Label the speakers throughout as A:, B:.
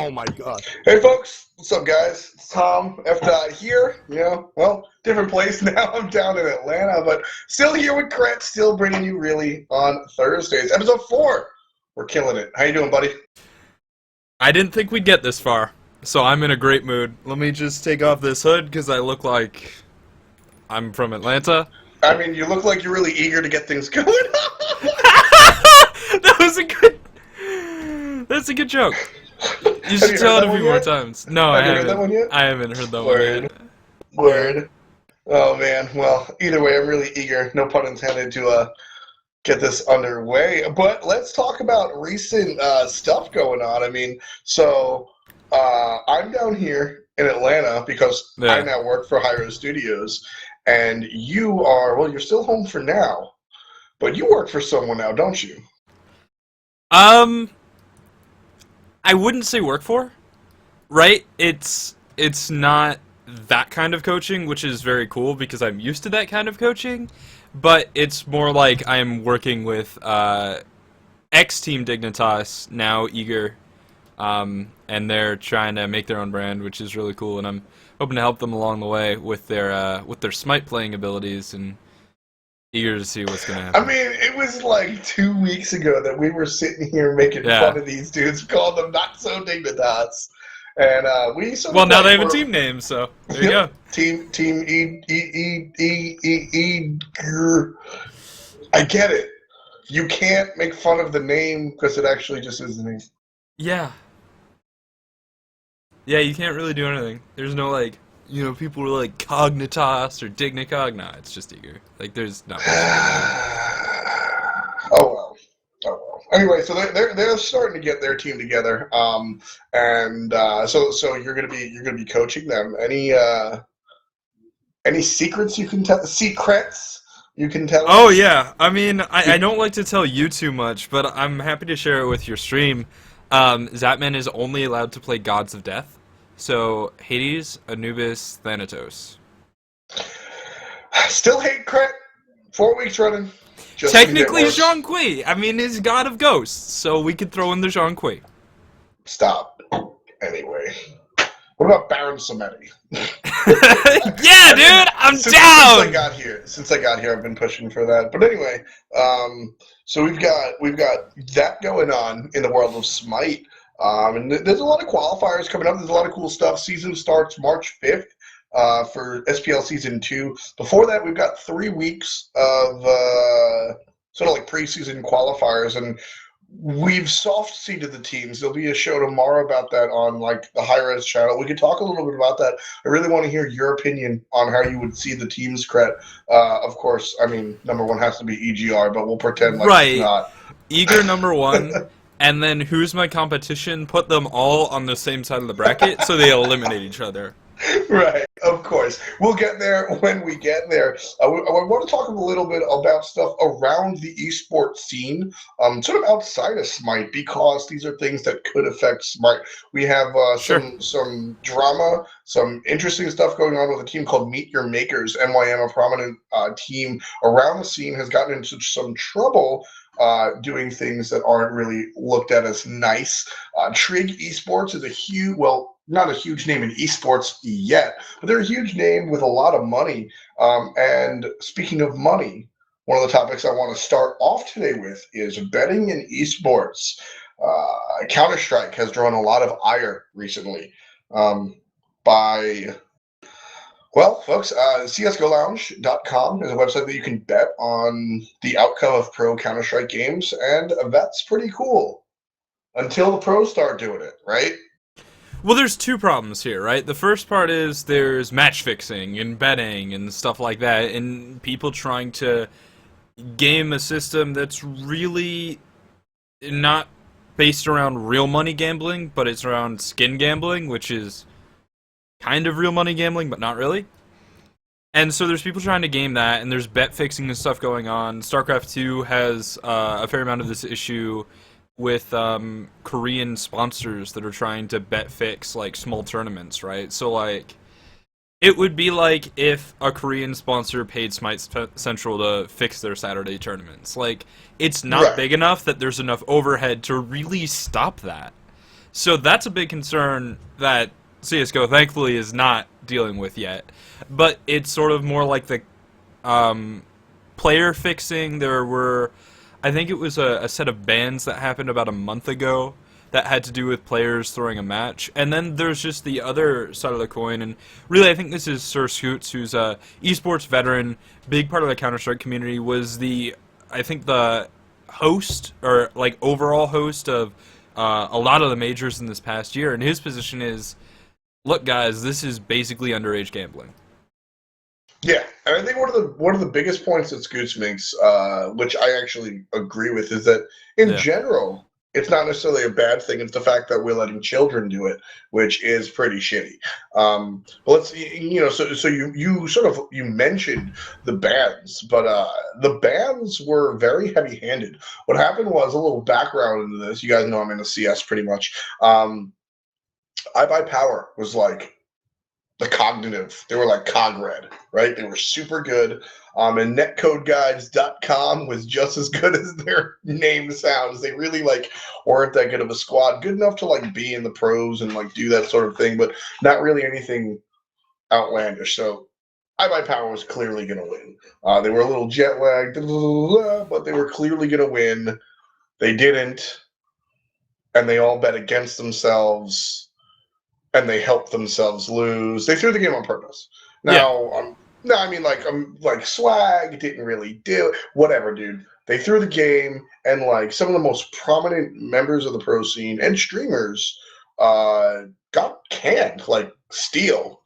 A: Oh my god.
B: Hey folks, what's up guys? It's Tom F. Here, different place now. I'm down in Atlanta, but still here with Krett, still bringing you really on Thursdays. Episode 4. We're killing it. How you doing, buddy?
A: I didn't think we'd get this far, so I'm in a great mood. Let me just take off this hood, because I look like I'm from Atlanta.
B: I mean, you look like you're really eager to get things going.
A: That's a good joke. You should tell it a few more times. No, I haven't.
B: Have you heard that one yet?
A: I haven't heard that one yet.
B: Word. Oh man. Well, either way, I'm really eager. No pun intended to get this underway. But let's talk about recent stuff going on. I mean, so I'm down here in Atlanta because I now work for Hi-Rez Studios, and you are you're still home for now, but you work for someone now, don't you?
A: I wouldn't say work for, right? It's not that kind of coaching, which is very cool because I'm used to that kind of coaching, but it's more like I'm working with ex-Team Dignitas, now Eager, and they're trying to make their own brand, which is really cool, and I'm hoping to help them along the way with their Smite playing abilities, and eager to see what's going to happen.
B: I mean, it was like 2 weeks ago that we were sitting here making fun of these dudes, calling them not so Dignitas. And we sort of
A: now they have a team name, so there you go.
B: Team I get it. You can't make fun of the name because it actually just is the name.
A: Yeah. Yeah, you can't really do anything. There's no people were like Cognitas or Dignicog. Nah, it's just Eager. There's nothing.
B: Oh well. Anyway, so they're starting to get their team together, so you're gonna be coaching them. Any secrets you can tell? Secrets you can tell?
A: Oh yeah, I mean I don't like to tell you too much, but I'm happy to share it with your stream. Zapman is only allowed to play Gods of Death, so Hades, Anubis, Thanatos.
B: Still hate Krett. 4 weeks running.
A: Technically, Zhang Kui. I mean, he's God of Ghosts, so we could throw in the Zhang Kui.
B: Stop. Anyway. What about Baron Samedi?
A: Yeah, dude! I'm down!
B: Since I got here, I've been pushing for that. But anyway, so we've got that going on in the world of Smite. And there's a lot of qualifiers coming up. There's a lot of cool stuff. Season starts March 5th. For SPL Season 2. Before that, we've got 3 weeks of sort of like preseason qualifiers, and we've soft-seeded the teams. There'll be a show tomorrow about that on the Hi-Rez channel. We could talk a little bit about that. I really want to hear your opinion on how you would see the teams, Krett. Of course, I mean, number one has to be EGR, but we'll pretend like it's not.
A: Eager number one. And then who's my competition? Put them all on the same side of the bracket so they eliminate each other.
B: Right, of course. We'll get there when we get there. I want to talk a little bit about stuff around the eSports scene, sort of outside of Smite, because these are things that could affect Smite. We have some drama, some interesting stuff going on with a team called Meet Your Makers. NYM, a prominent team around the scene, has gotten into some trouble doing things that aren't really looked at as nice. Trig eSports is a huge, not a huge name in esports yet, but they're a huge name with a lot of money. And speaking of money, one of the topics I want to start off today with is betting in esports. Counter-Strike has drawn a lot of ire recently folks, CSGOLounge.com is a website that you can bet on the outcome of pro Counter-Strike games, and that's pretty cool. Until the pros start doing it, right?
A: Well, there's two problems here, right? The first part is there's match fixing and betting and stuff like that, and people trying to game a system that's really not based around real money gambling, but it's around skin gambling, which is kind of real money gambling, but not really. And so there's people trying to game that, and there's bet fixing and stuff going on. StarCraft 2 has a fair amount of this issue with Korean sponsors that are trying to bet fix small tournaments, right? So it would be like if a Korean sponsor paid Smite Central to fix their Saturday tournaments. It's not big enough that there's enough overhead to really stop that. So that's a big concern that CS:GO thankfully is not dealing with yet. But it's sort of more like the player fixing. There were, I think it was a set of bans that happened about a month ago that had to do with players throwing a match. And then there's just the other side of the coin, and really I think this is Sir Scoots, who's a esports veteran, big part of the Counter-Strike community, was I think the host, or like overall host of a lot of the majors in this past year, and his position is, look guys, this is basically underage gambling.
B: Yeah, and I think one of the biggest points that Scoots makes, which I actually agree with, is that in general, it's not necessarily a bad thing. It's the fact that we're letting children do it, which is pretty shitty. But let's, so you mentioned the bans, but the bans were very heavy-handed. What happened was, a little background into this. You guys know I'm in the CS pretty much. iBuyPower was like the cognitive. They were like cog red, right? They were super good. And netcodeguides.com was just as good as their name sounds. They really weren't that good of a squad. Good enough to be in the pros and do that sort of thing, but not really anything outlandish. So iBuyPower was clearly going to win. They were a little jet lagged, but they were clearly going to win. They didn't, and they all bet against themselves. And they helped themselves lose. They threw the game on purpose. Now, Swag didn't really do whatever, dude. They threw the game, and some of the most prominent members of the pro scene and streamers got canned. Like Steel,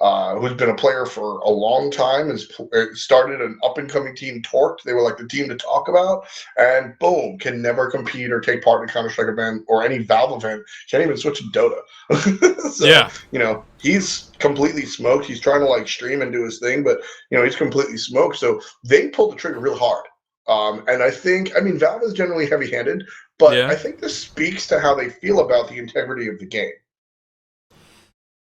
B: who's been a player for a long time, has started an up-and-coming team, Torqued. They were the team to talk about, and boom, can never compete or take part in a Counter-Strike event or any Valve event. Can't even switch to Dota. So, he's completely smoked. He's trying to stream and do his thing, but he's completely smoked. So they pulled the trigger real hard. And Valve is generally heavy-handed, but I think this speaks to how they feel about the integrity of the game.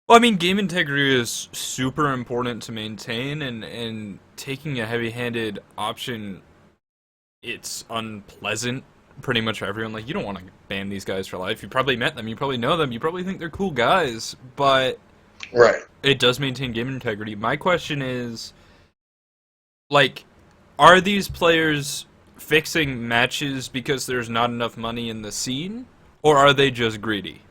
A: Well, game integrity is super important to maintain, and taking a heavy-handed option, it's unpleasant pretty much for everyone. You don't want to ban these guys for life. You probably met them, you probably know them, you probably think they're cool guys, but it does maintain game integrity. My question is, are these players fixing matches because there's not enough money in the scene, or are they just greedy?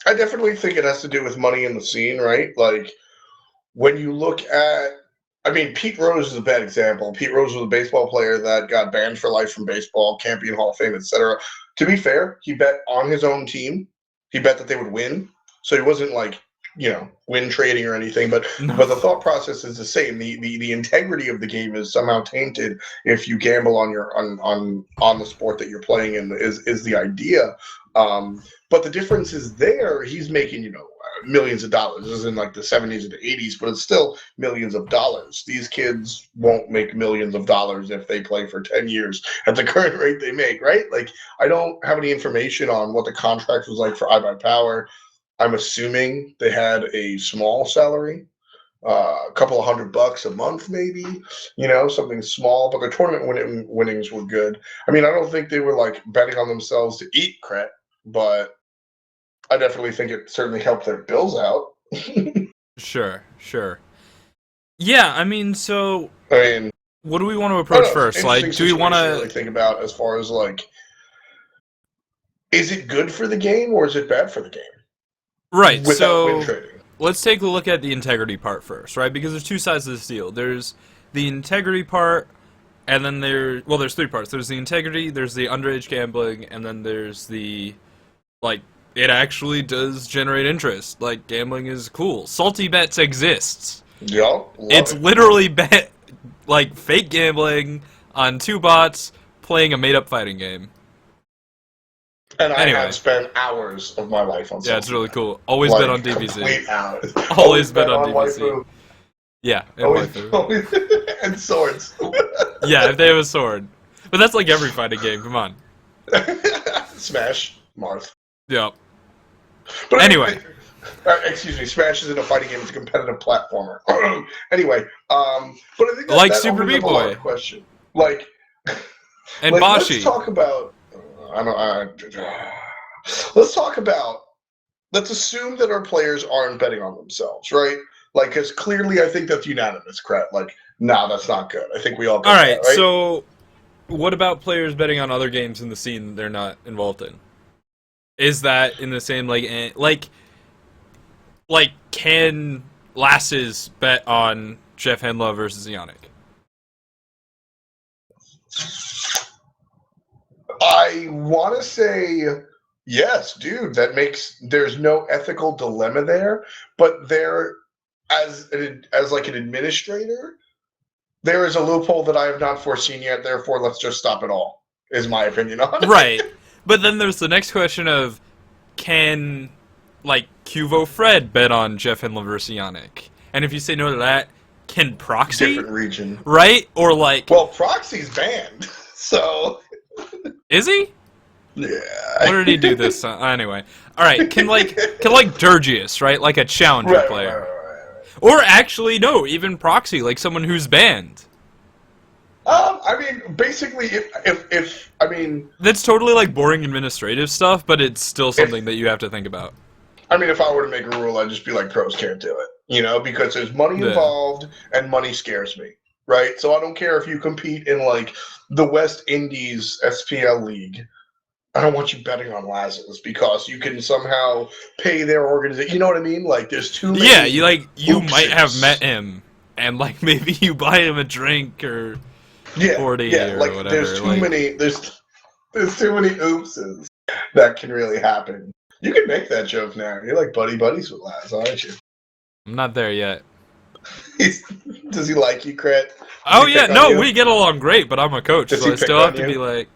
B: I definitely think it has to do with money in the scene, right? When you look at, Pete Rose is a bad example. Pete Rose was a baseball player that got banned for life from baseball, can't be in Hall of Fame, etc. To be fair, he bet on his own team. He bet that they would win. So he wasn't win trading or anything, but the thought process is the same. The integrity of the game is somehow tainted if you gamble on your on the sport that you're playing in, is the idea. But the difference is there, he's making, millions of dollars. This is in the 70s and the 80s, but it's still millions of dollars. These kids won't make millions of dollars if they play for 10 years at the current rate they make, right? I don't have any information on what the contract was like for iBuyPower. I'm assuming they had a small salary, a couple of $100 a month, maybe, something small. But the tournament winnings were good. I don't think they were betting on themselves to eat Krett, but I definitely think it certainly helped their bills out.
A: Sure. Yeah, so what do we want to approach first? Do we want to
B: really think about as far as is it good for the game or is it bad for the game?
A: Right,
B: without win trading.
A: Let's take a look at the integrity part first, right? Because there's two sides of this deal. There's the integrity part, and then there's three parts. There's the integrity, there's the underage gambling, and then there's the, it actually does generate interest. Gambling is cool. Salty bets exists.
B: Yup.
A: It's literally fake gambling on two bots playing a made-up fighting game.
B: And I have spent hours of my life on.
A: Yeah, it's really cool. Always bet on DBZ.
B: Hours.
A: Always bet on DBZ.
B: Waifu.
A: Yeah, and waifu.
B: And swords.
A: Yeah, if they have a sword. But that's every fighting game. Come on.
B: Smash. Marth.
A: Yeah.
B: But
A: anyway.
B: Excuse me. Smash isn't a fighting game. It's a competitive platformer. Anyway. But I think
A: Super Meat Boy.
B: Question.
A: And
B: Bashi.
A: Let's
B: talk about. Let's talk about. Let's assume that our players aren't betting on themselves, right? Like, because clearly, I think that's unanimous, Krett. Like, nah, that's not good. I think we all get
A: All
B: that,
A: right,
B: right?
A: so what about players betting on other games in the scene they're not involved in? Is that in the same like can Lasses bet on Jeff Henla versus Yannick?
B: I want to say yes, dude. There's no ethical dilemma there, but there, as like an administrator, there is a loophole that I have not foreseen yet. Therefore, let's just stop it all. Is my opinion on it.
A: Right, but then there's the next question of can like Cuvo Fred bet on Jeff Henla versus Yannick? And if you say no to that, can Proxy?
B: Different region,
A: right? Or like,
B: well, Proxy's banned, so
A: is he?
B: yeah.
A: What did he do this time? Anyway, all right. Can Durgius, right? Like a challenger
B: Right,
A: player,
B: right.
A: or actually no, even Proxy, like someone who's banned.
B: I mean, basically, if I mean,
A: That's totally like boring administrative stuff, but it's still something that you have to think about.
B: I mean, if I were to make a rule, I'd just be like, pros can't do it, because there's money
A: Yeah.
B: involved, and money scares me, right? So I don't care if you compete in like the West Indies SPL League. I don't want you betting on Lazarus because you can somehow pay their organization. You know what I mean? Like, there's too many.
A: Yeah, you might
B: oopsies.
A: have met him, and like maybe you buy him a drink or 40 or
B: like
A: whatever.
B: there's too many. There's too many oopses that can really happen. You can make that joke now. You're like buddies with Laz, aren't you?
A: I'm not there yet.
B: Does he like you, Krett?
A: Oh yeah, no, we get along great, but I'm a coach,
B: Does
A: so
B: he
A: I still
B: pick
A: have
B: on
A: to
B: you?
A: be like,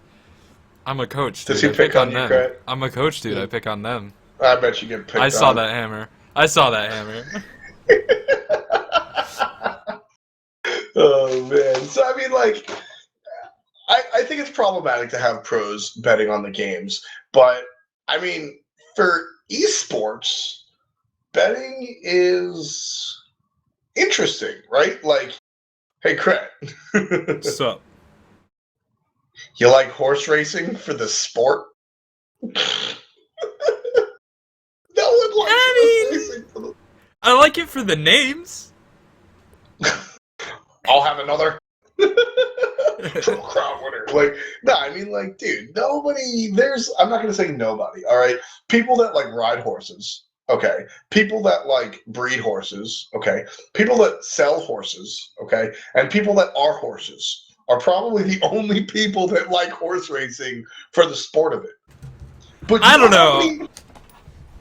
A: I'm a coach, dude.
B: Does he
A: I
B: pick on you,
A: them.
B: Krett?
A: I'm a coach, dude. I pick on them.
B: I bet you get picked on.
A: I saw that hammer.
B: Oh man. So I mean, like, I think it's problematic to have pros betting on the games, but I mean, for eSports, betting is interesting, right? Like, hey, Krett,
A: So,
B: you like horse racing for the sport? No one likes horse racing for the...
A: I like it for the names.
B: I'll have another. Crowd winner. Like, no, I mean, like, dude, I'm not going to say nobody, all right? People that, like, ride horses, okay? People that, like, breed horses, okay? People that sell horses, okay? And people that are horses are probably the only people that like horse racing for the sport of it. But
A: I don't know.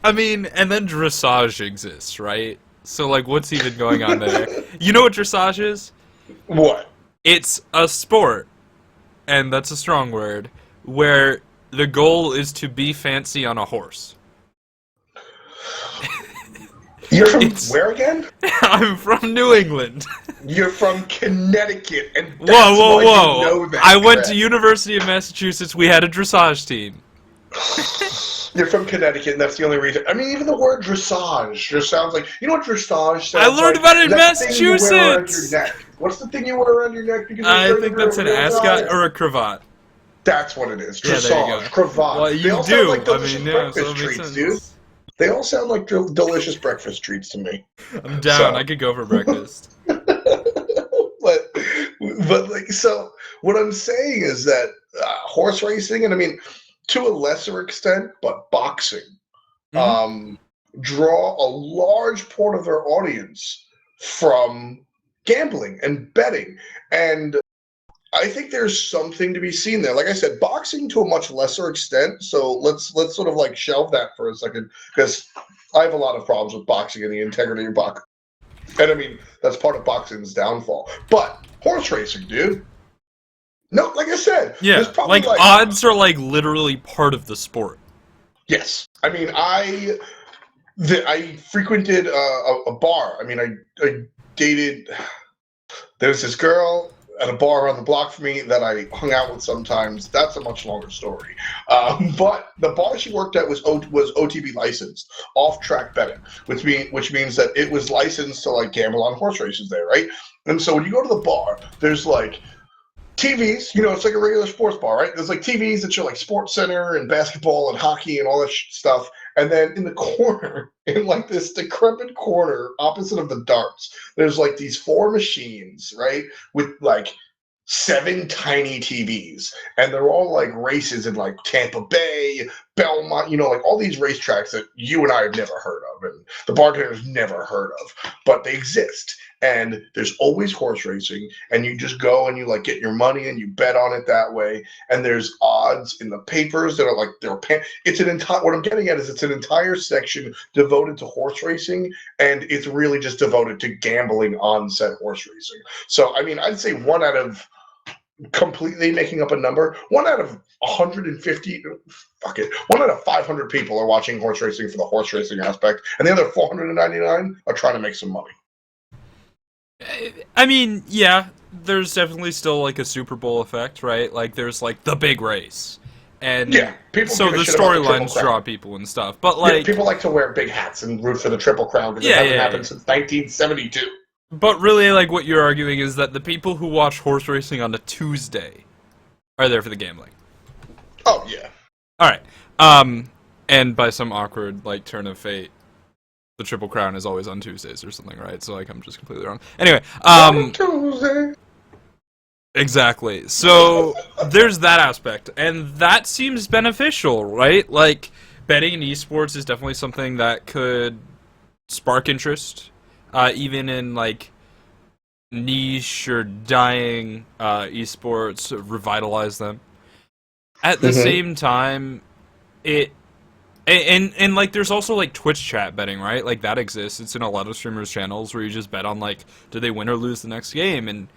A: I mean, and then dressage exists, right? So, like, what's even going on there? You know what dressage is?
B: What?
A: It's a sport, and that's a strong word, where the goal is to be fancy on a horse.
B: You're from where again?
A: I'm from New England.
B: You're from Connecticut, and that's
A: Whoa!
B: why you know that,
A: I went
B: Krett.
A: to University of Massachusetts. We had a dressage team.
B: You're from Connecticut, and that's the only reason. I mean, even the word dressage just sounds like... You know what dressage sounds like?
A: I learned about it in
B: That thing you wear around
A: Massachusetts!
B: your neck. What's the thing you wear around your neck? Because
A: I think that's an ascot or a cravat.
B: That's what it is.
A: Yeah,
B: Dressage,
A: there you go.
B: cravat.
A: Well,
B: They
A: you
B: all sound
A: do.
B: like delicious
A: so
B: breakfast
A: it makes
B: treats,
A: sense.
B: dude. They all sound like delicious breakfast treats to me.
A: I'm down.
B: So-
A: I could go for breakfast.
B: but like, so what I'm saying is that horse racing, and I mean, to a lesser extent, but boxing, draw a large part of their audience from gambling and betting. And I think there's something to be seen there. Like I said, boxing to a much lesser extent. So let's sort of like shelve that for a second, because I have a lot of problems with boxing and the integrity of boxing. And I mean, that's part of boxing's downfall. But horse racing, dude. No, like I said,
A: Yeah,
B: there's probably
A: like odds are like literally part of the sport.
B: Yes, I mean, I frequented a bar. I mean, I dated. There was this girl at a bar on the block from me that I hung out with sometimes. That's a much longer story. But the bar she worked at was OTB licensed, off-track betting, which means that it was licensed to like gamble on horse races there, right? And so when you go to the bar, there's like TVs, it's like a regular sports bar, right? There's like TVs that show like Sports Center and basketball and hockey and all that stuff. And then in the corner, in like this decrepit corner opposite of the darts, there's like these 4 machines, right? With like 7 tiny TVs. And they're all like races in like Tampa Bay, Belmont, like all these racetracks that you and I have never heard of and the bartender's never heard of, but they exist. And there's always horse racing, and you just go and you like get your money and you bet on it that way. And there's odds in the papers that are like it's an entire. What I'm getting at is it's an entire section devoted to horse racing, and it's really just devoted to gambling on said horse racing. So I mean, I'd say one out of completely making up a number, 1 out of 150, fuck it, 1 out of 500 people are watching horse racing for the horse racing aspect, and the other 499 are trying to make some money.
A: I mean, yeah, there's definitely still like a Super Bowl effect, right? Like there's like the big race, and so the storylines draw people and stuff. But like
B: people like to wear big hats and root for the Triple Crown because it hasn't happened since 1972.
A: But really, like what you're arguing is that the people who watch horse racing on a Tuesday are there for the gambling.
B: Oh yeah.
A: All right. And by some awkward like turn of fate, the Triple Crown is always on Tuesdays or something, right? So like I'm just completely wrong. Anyway,
B: Tuesday.
A: Exactly. So there's that aspect, and that seems beneficial, right? Like betting in esports is definitely something that could spark interest, even in like niche or dying esports, revitalize them. At the same time, And like there's also like Twitch chat betting, right? Like that exists. It's in a lot of streamers' channels where you just bet on like, do they win or lose the next game? And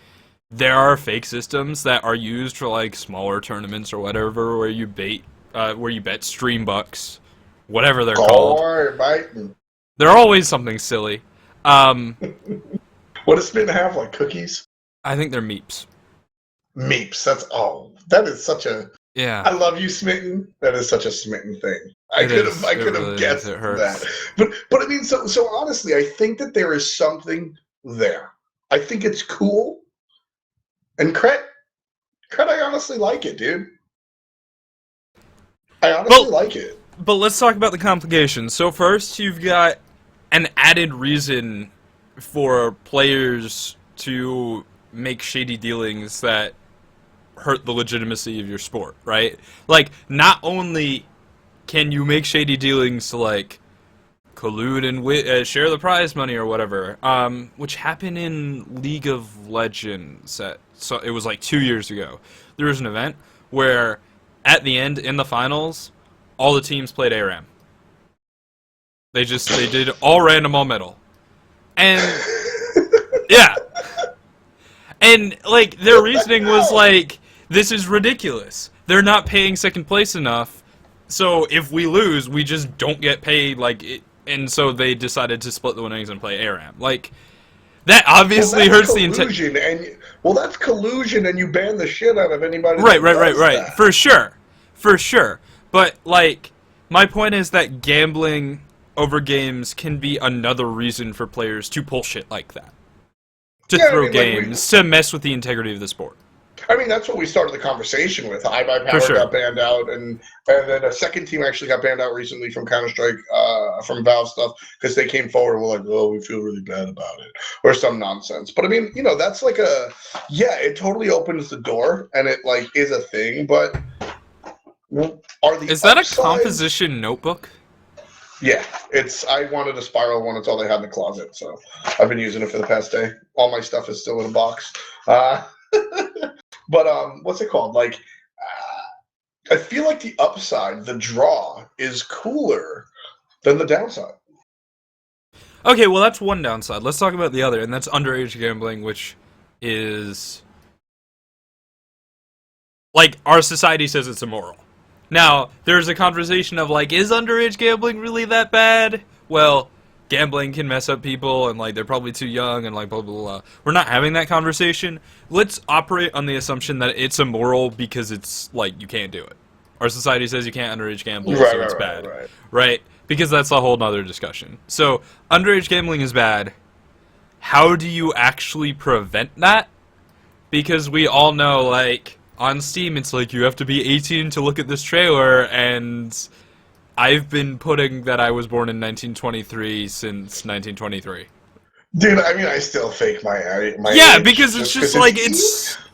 A: there are fake systems that are used for like smaller tournaments or whatever, where you bet stream bucks, whatever they're called. They're always something silly.
B: What does Spin have, like cookies?
A: I think they're meeps.
B: Meeps. That is such a.
A: Yeah.
B: I love you, Smitten. That is such a Smitten thing. I could have guessed that. But I mean, so honestly, I think that there is something there. I think it's cool. And Krett, I honestly like it, dude. I honestly like it.
A: But let's talk about the complications. So first, you've got an added reason for players to make shady dealings that hurt the legitimacy of your sport, right? Like, not only can you make shady dealings to, like, collude and share the prize money or whatever, which happened in League of Legends. So it was like 2 years ago. There was an event where, at the end, in the finals, all the teams played ARAM. They did all random, all metal. And, yeah. And, like, their reasoning was, like, this is ridiculous. They're not paying second place enough, so if we lose, we just don't get paid, like, and so they decided to split the winnings and play ARAM. Like, that obviously hurts the intent.
B: Well, that's collusion, and you ban the shit out of anybody.
A: Right. For sure. But, like, my point is that gambling over games can be another reason for players to pull shit like that. To throw games, to mess with the integrity of the sport.
B: I mean, that's what we started the conversation with. High by Power got banned out, and then a second team actually got banned out recently from Counter-Strike, from Valve stuff, because they came forward and were like, oh, we feel really bad about it, or some nonsense. But I mean, that's like it totally opens the door, and it like is a thing, but
A: is that a composition notebook?
B: Yeah, I wanted a spiral one. It's all they had in the closet, so I've been using it for the past day. All my stuff is still in a box. But what's it called? Like, I feel like the upside, the draw, is cooler than the downside.
A: Okay, well that's one downside. Let's talk about the other, and that's underage gambling, which is like our society says it's immoral. Now, there's a conversation of like, is underage gambling really that bad? Well, gambling can mess up people, and like they're probably too young, and like blah blah blah. We're not having that conversation. Let's operate on the assumption that it's immoral because it's like you can't do it. Our society says you can't underage gamble, so it's bad, right? Because that's a whole nother discussion. So underage gambling is bad. How do you actually prevent that? because we all know, like, on Steam, it's like, you have to be 18 to look at this trailer, and I've been putting that I was born in 1923 since 1923.
B: Dude, I mean, I still fake my
A: Yeah,
B: age
A: because it's just
B: 'cause
A: like,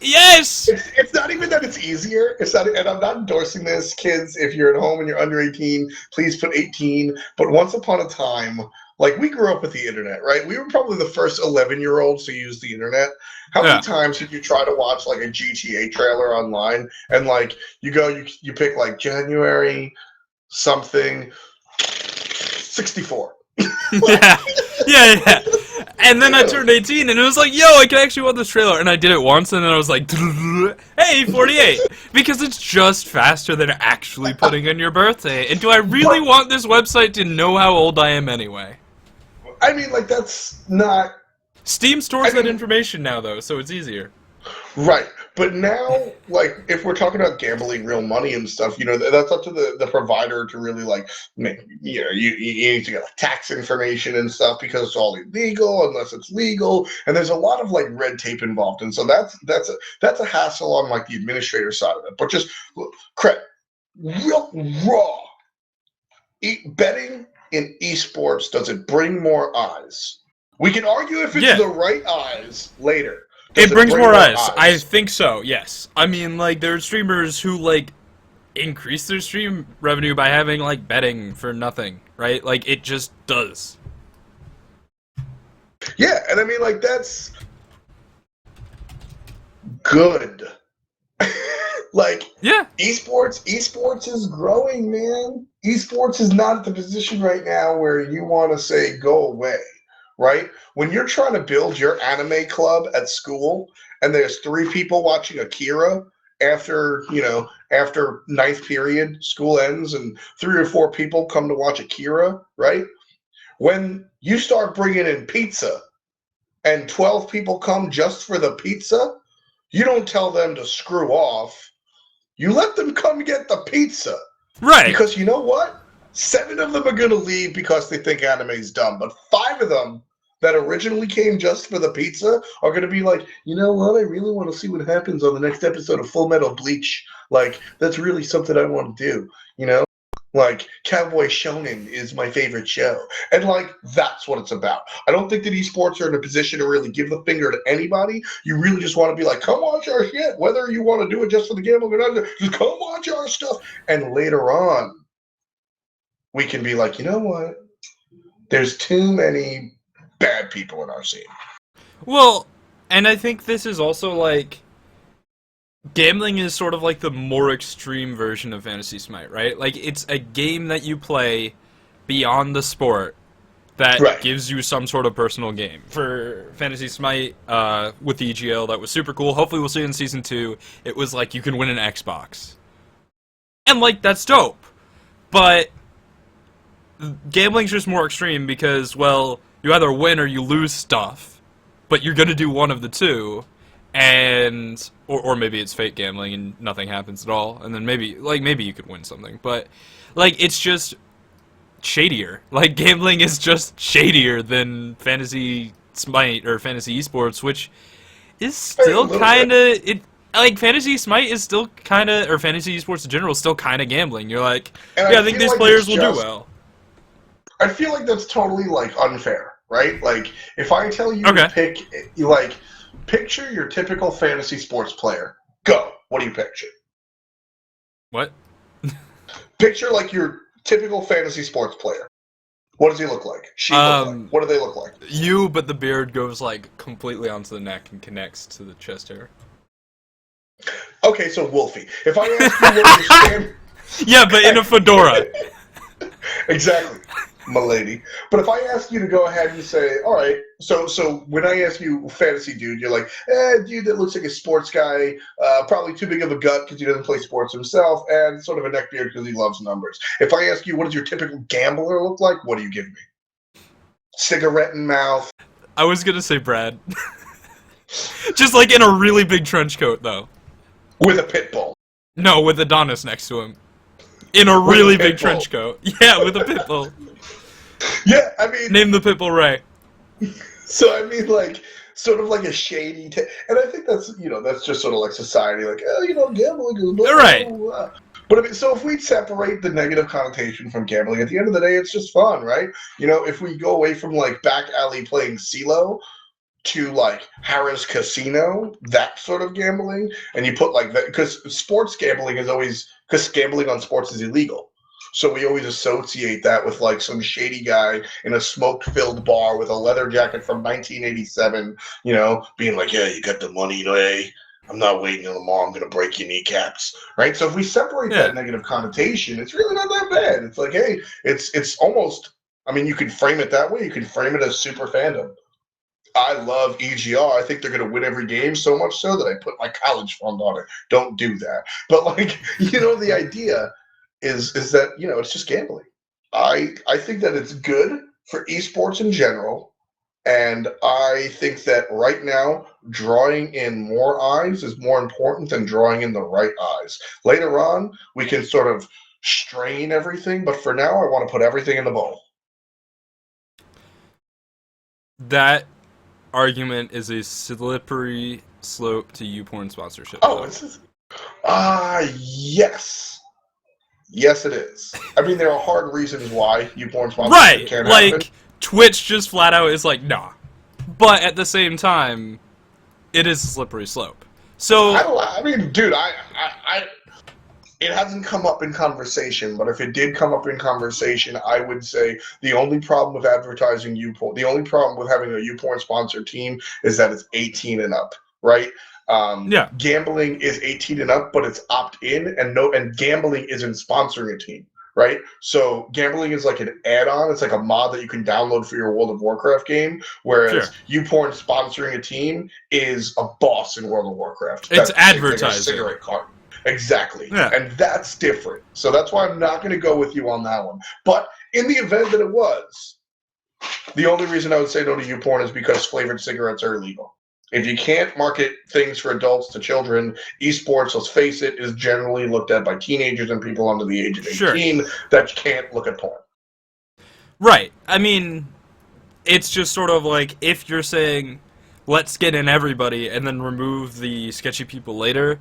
A: yes!
B: It's not even that it's easier. It's not, and I'm not endorsing this, kids. If you're at home and you're under 18, please put 18. But once upon a time, like, we grew up with the internet, right? We were probably the first 11-year-olds to use the internet. How many times did you try to watch like a GTA trailer online, and like you go, you pick like January something 64.
A: Yeah, yeah. And then I turned 18, and it was like, yo, I can actually watch this trailer. And I did it once, and then I was like, hey, 48. Because it's just faster than actually putting in your birthday. And do I really want this website to know how old I am anyway?
B: I mean, like, that's not...
A: Steam stores that information now, though, so it's easier.
B: Right. But now, like, if we're talking about gambling real money and stuff, you know, that's up to the provider to really, like, make, you know, you need to get like, tax information and stuff because it's all illegal unless it's legal. And there's a lot of, like, red tape involved. And so that's a hassle on, like, the administrator side of it. But just, Krett, real raw, betting in esports, does it bring more eyes? We can argue if it's the right eyes later.
A: It brings more eyes. I think so, yes. I mean, like, there are streamers who, like, increase their stream revenue by having, like, betting for nothing, right? Like, it just does.
B: Yeah, and I mean, like, that's good. Like,
A: yeah,
B: esports is growing, man. Esports is not at the position right now where you want to say go away. Right? When you're trying to build your anime club at school and there's 3 people watching Akira after, you know, after 9th period, school ends, and 3 or 4 people come to watch Akira, right? When you start bringing in pizza and 12 people come just for the pizza, you don't tell them to screw off. You let them come get the pizza.
A: Right.
B: Because you know what? 7 of them are going to leave because they think anime's dumb, but 5 of them that originally came just for the pizza are going to be like, you know what? I really want to see what happens on the next episode of Full Metal Bleach. Like, that's really something I want to do, you know? Like, Cowboy Shonen is my favorite show. And, like, that's what it's about. I don't think that esports are in a position to really give the finger to anybody. You really just want to be like, come watch our shit. Whether you want to do it just for the gambling or not, just come watch our stuff. And later on, we can be like, you know what? There's too many bad people in our scene.
A: Well, and I think this is also, like, gambling is sort of like the more extreme version of Fantasy Smite, right? Like, it's a game that you play beyond the sport that gives you some sort of personal game. For Fantasy Smite, with the EGL, that was super cool. Hopefully we'll see it in Season 2. It was like, you can win an Xbox. And, like, that's dope. But gambling's just more extreme because, well, you either win or you lose stuff, but you're gonna do one of the two, and or maybe it's fake gambling and nothing happens at all, and then maybe you could win something, but like it's just shadier. Like gambling is just shadier than Fantasy Smite or Fantasy Esports, which is still kind of like Fantasy Smite is still kind of, or Fantasy Esports in general is still kind of gambling. You're like, yeah, I think these players will do well.
B: I feel like that's totally, like, unfair, right? Like, if I tell you to pick, like, picture your typical fantasy sports player. Go. What do you picture?
A: What?
B: Picture, like, your typical fantasy sports player. What does he look like? She look like? What do they look like?
A: You, but the beard goes, like, completely onto the neck and connects to the chest hair.
B: Okay, so Wolfie. If I ask you what your stand...
A: Yeah, but in a fedora.
B: Exactly. My lady. But if I ask you to go ahead and say, all right, so when I ask you fantasy dude, you're like, dude that looks like a sports guy, probably too big of a gut because he doesn't play sports himself, and sort of a neckbeard because he loves numbers. If I ask you what does your typical gambler look like, what do you give me? Cigarette in mouth.
A: I was gonna say Brad. Just like in a really big trench coat, though.
B: With a pit bull.
A: No, with Adonis next to him. In a really big trench coat. Yeah, with a pit bull.
B: Yeah, I mean...
A: Name the pit bull Ray.
B: So, I mean, like, sort of like a shady, and I think that's that's just sort of like society, like gambling is blah,
A: Right.
B: blah, blah. But I mean, so if we separate the negative connotation from gambling, at the end of the day, it's just fun, right? If we go away from like back alley playing CeeLo to like Hi-Rez Casino, that sort of gambling, and you put like that, because sports gambling is always, because gambling on sports is illegal. So we always associate that with like some shady guy in a smoke-filled bar with a leather jacket from 1987, being like, yeah, you got the money, hey, I'm not waiting till tomorrow, I'm going to break your kneecaps, right? So if we separate
A: Yeah.
B: that negative connotation, it's really not that bad. It's like, hey, it's almost, I mean, you can frame it that way. You can frame it as super fandom. I love EGR. I think they're going to win every game, so much so that I put my college fund on it. Don't do that. But like, the idea is that it's just gambling. I think that it's good for esports in general, and I think that right now drawing in more eyes is more important than drawing in the right eyes. Later on, we can sort of strain everything, but for now, I want to put everything in the bowl.
A: That argument is a slippery slope to YouPorn sponsorship.
B: Oh, it's yes. Yes, it is. I mean, there are hard reasons why YouPorn sponsorship
A: Right.
B: can't happen.
A: Like Twitch just flat out is like, nah. But at the same time, it is a slippery slope. So
B: I mean, dude, it hasn't come up in conversation, but if it did come up in conversation, I would say the only problem with advertising YouPorn, the only problem with having a YouPorn sponsored team is that it's 18 and up, right?
A: yeah,
B: Gambling is 18 and up, but it's opt-in, and gambling isn't sponsoring a team, right? So gambling is like an add-on. It's like a mod that you can download for your World of Warcraft game, whereas
A: sure.
B: YouPorn sponsoring a team is a boss in World of Warcraft.
A: It's
B: That's the same thing as
A: advertising.
B: cigarette card. Exactly.
A: Yeah.
B: And that's different. So that's why I'm not going to go with you on that one. But in the event that it was, the only reason I would say no to YouPorn is because flavored cigarettes are illegal. If you can't market things for adults to children, esports, let's face it, is generally looked at by teenagers and people under the age of 18 that can't look at porn.
A: Right. I mean, it's just sort of like if you're saying, let's get in everybody and then remove the sketchy people later,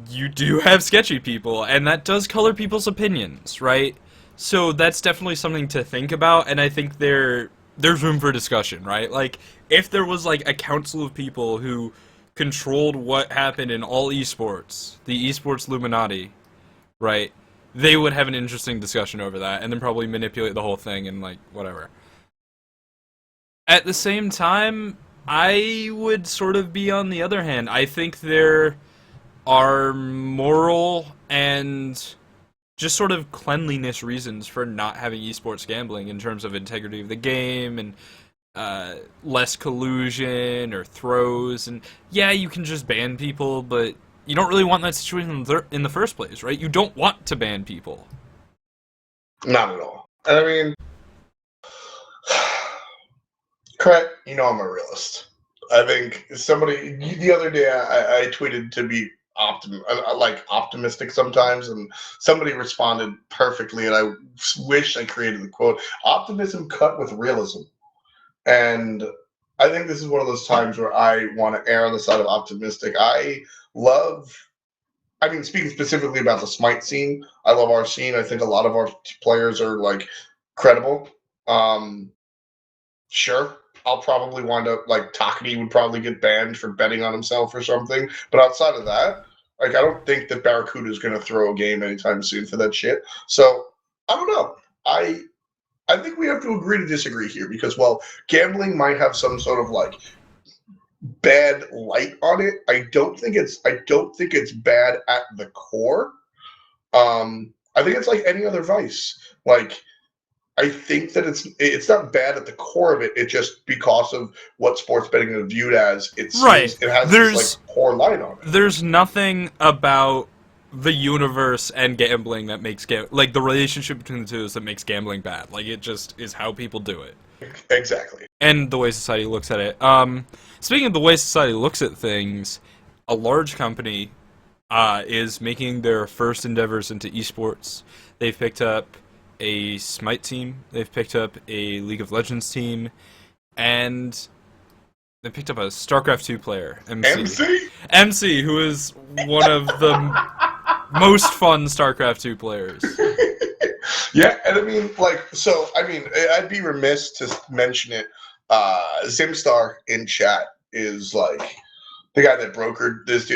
A: you do have sketchy people, and that does color people's opinions, right? So that's definitely something to think about, and I think there's room for discussion, right? Like, if there was, like, a council of people who controlled what happened in all esports, the esports Illuminati, right, they would have an interesting discussion over that, and then probably manipulate the whole thing and, like, whatever. At the same time, I would sort of be on the other hand. I think there are moral and just sort of cleanliness reasons for not having esports gambling in terms of integrity of the game and less collusion or throws. And yeah, you can just ban people, but you don't really want that situation in the first place, right? You don't want to ban people.
B: Not at all. I mean, Krett, I'm a realist. I think somebody the other day I tweeted to be optimistic sometimes, and somebody responded perfectly, and I wish I created the quote: optimism cut with realism. And I think this is one of those times where I want to err on the side of optimistic. Speaking specifically about the Smite scene, I love our scene. I think a lot of our players are like credible. Sure, I'll probably wind up like Takani would probably get banned for betting on himself or something. But outside of that, like, I don't think that Barracuda is going to throw a game anytime soon for that shit. So I don't know. I think we have to agree to disagree here because, well, gambling might have some sort of like bad light on it. I don't think it's bad at the core. I think it's like any other vice. Like, I think that it's not bad at the core of it. It's just because of what sports betting is viewed as. It has this like poor light on it.
A: There's nothing about the universe and gambling that makes like the relationship between the two is that makes gambling bad. Like, it just is how people do it.
B: Exactly.
A: And the way society looks at it. Speaking of the way society looks at things, a large company is making their first endeavors into esports. They've picked up a Smite team, they've picked up a League of Legends team, and They picked up a StarCraft 2 player, MC.
B: MC?
A: MC, who is one of the most fun StarCraft 2 players.
B: Yeah, and I mean, like, so, I mean, I'd be remiss to mention it. Zimstar in chat is, like, the guy that brokered this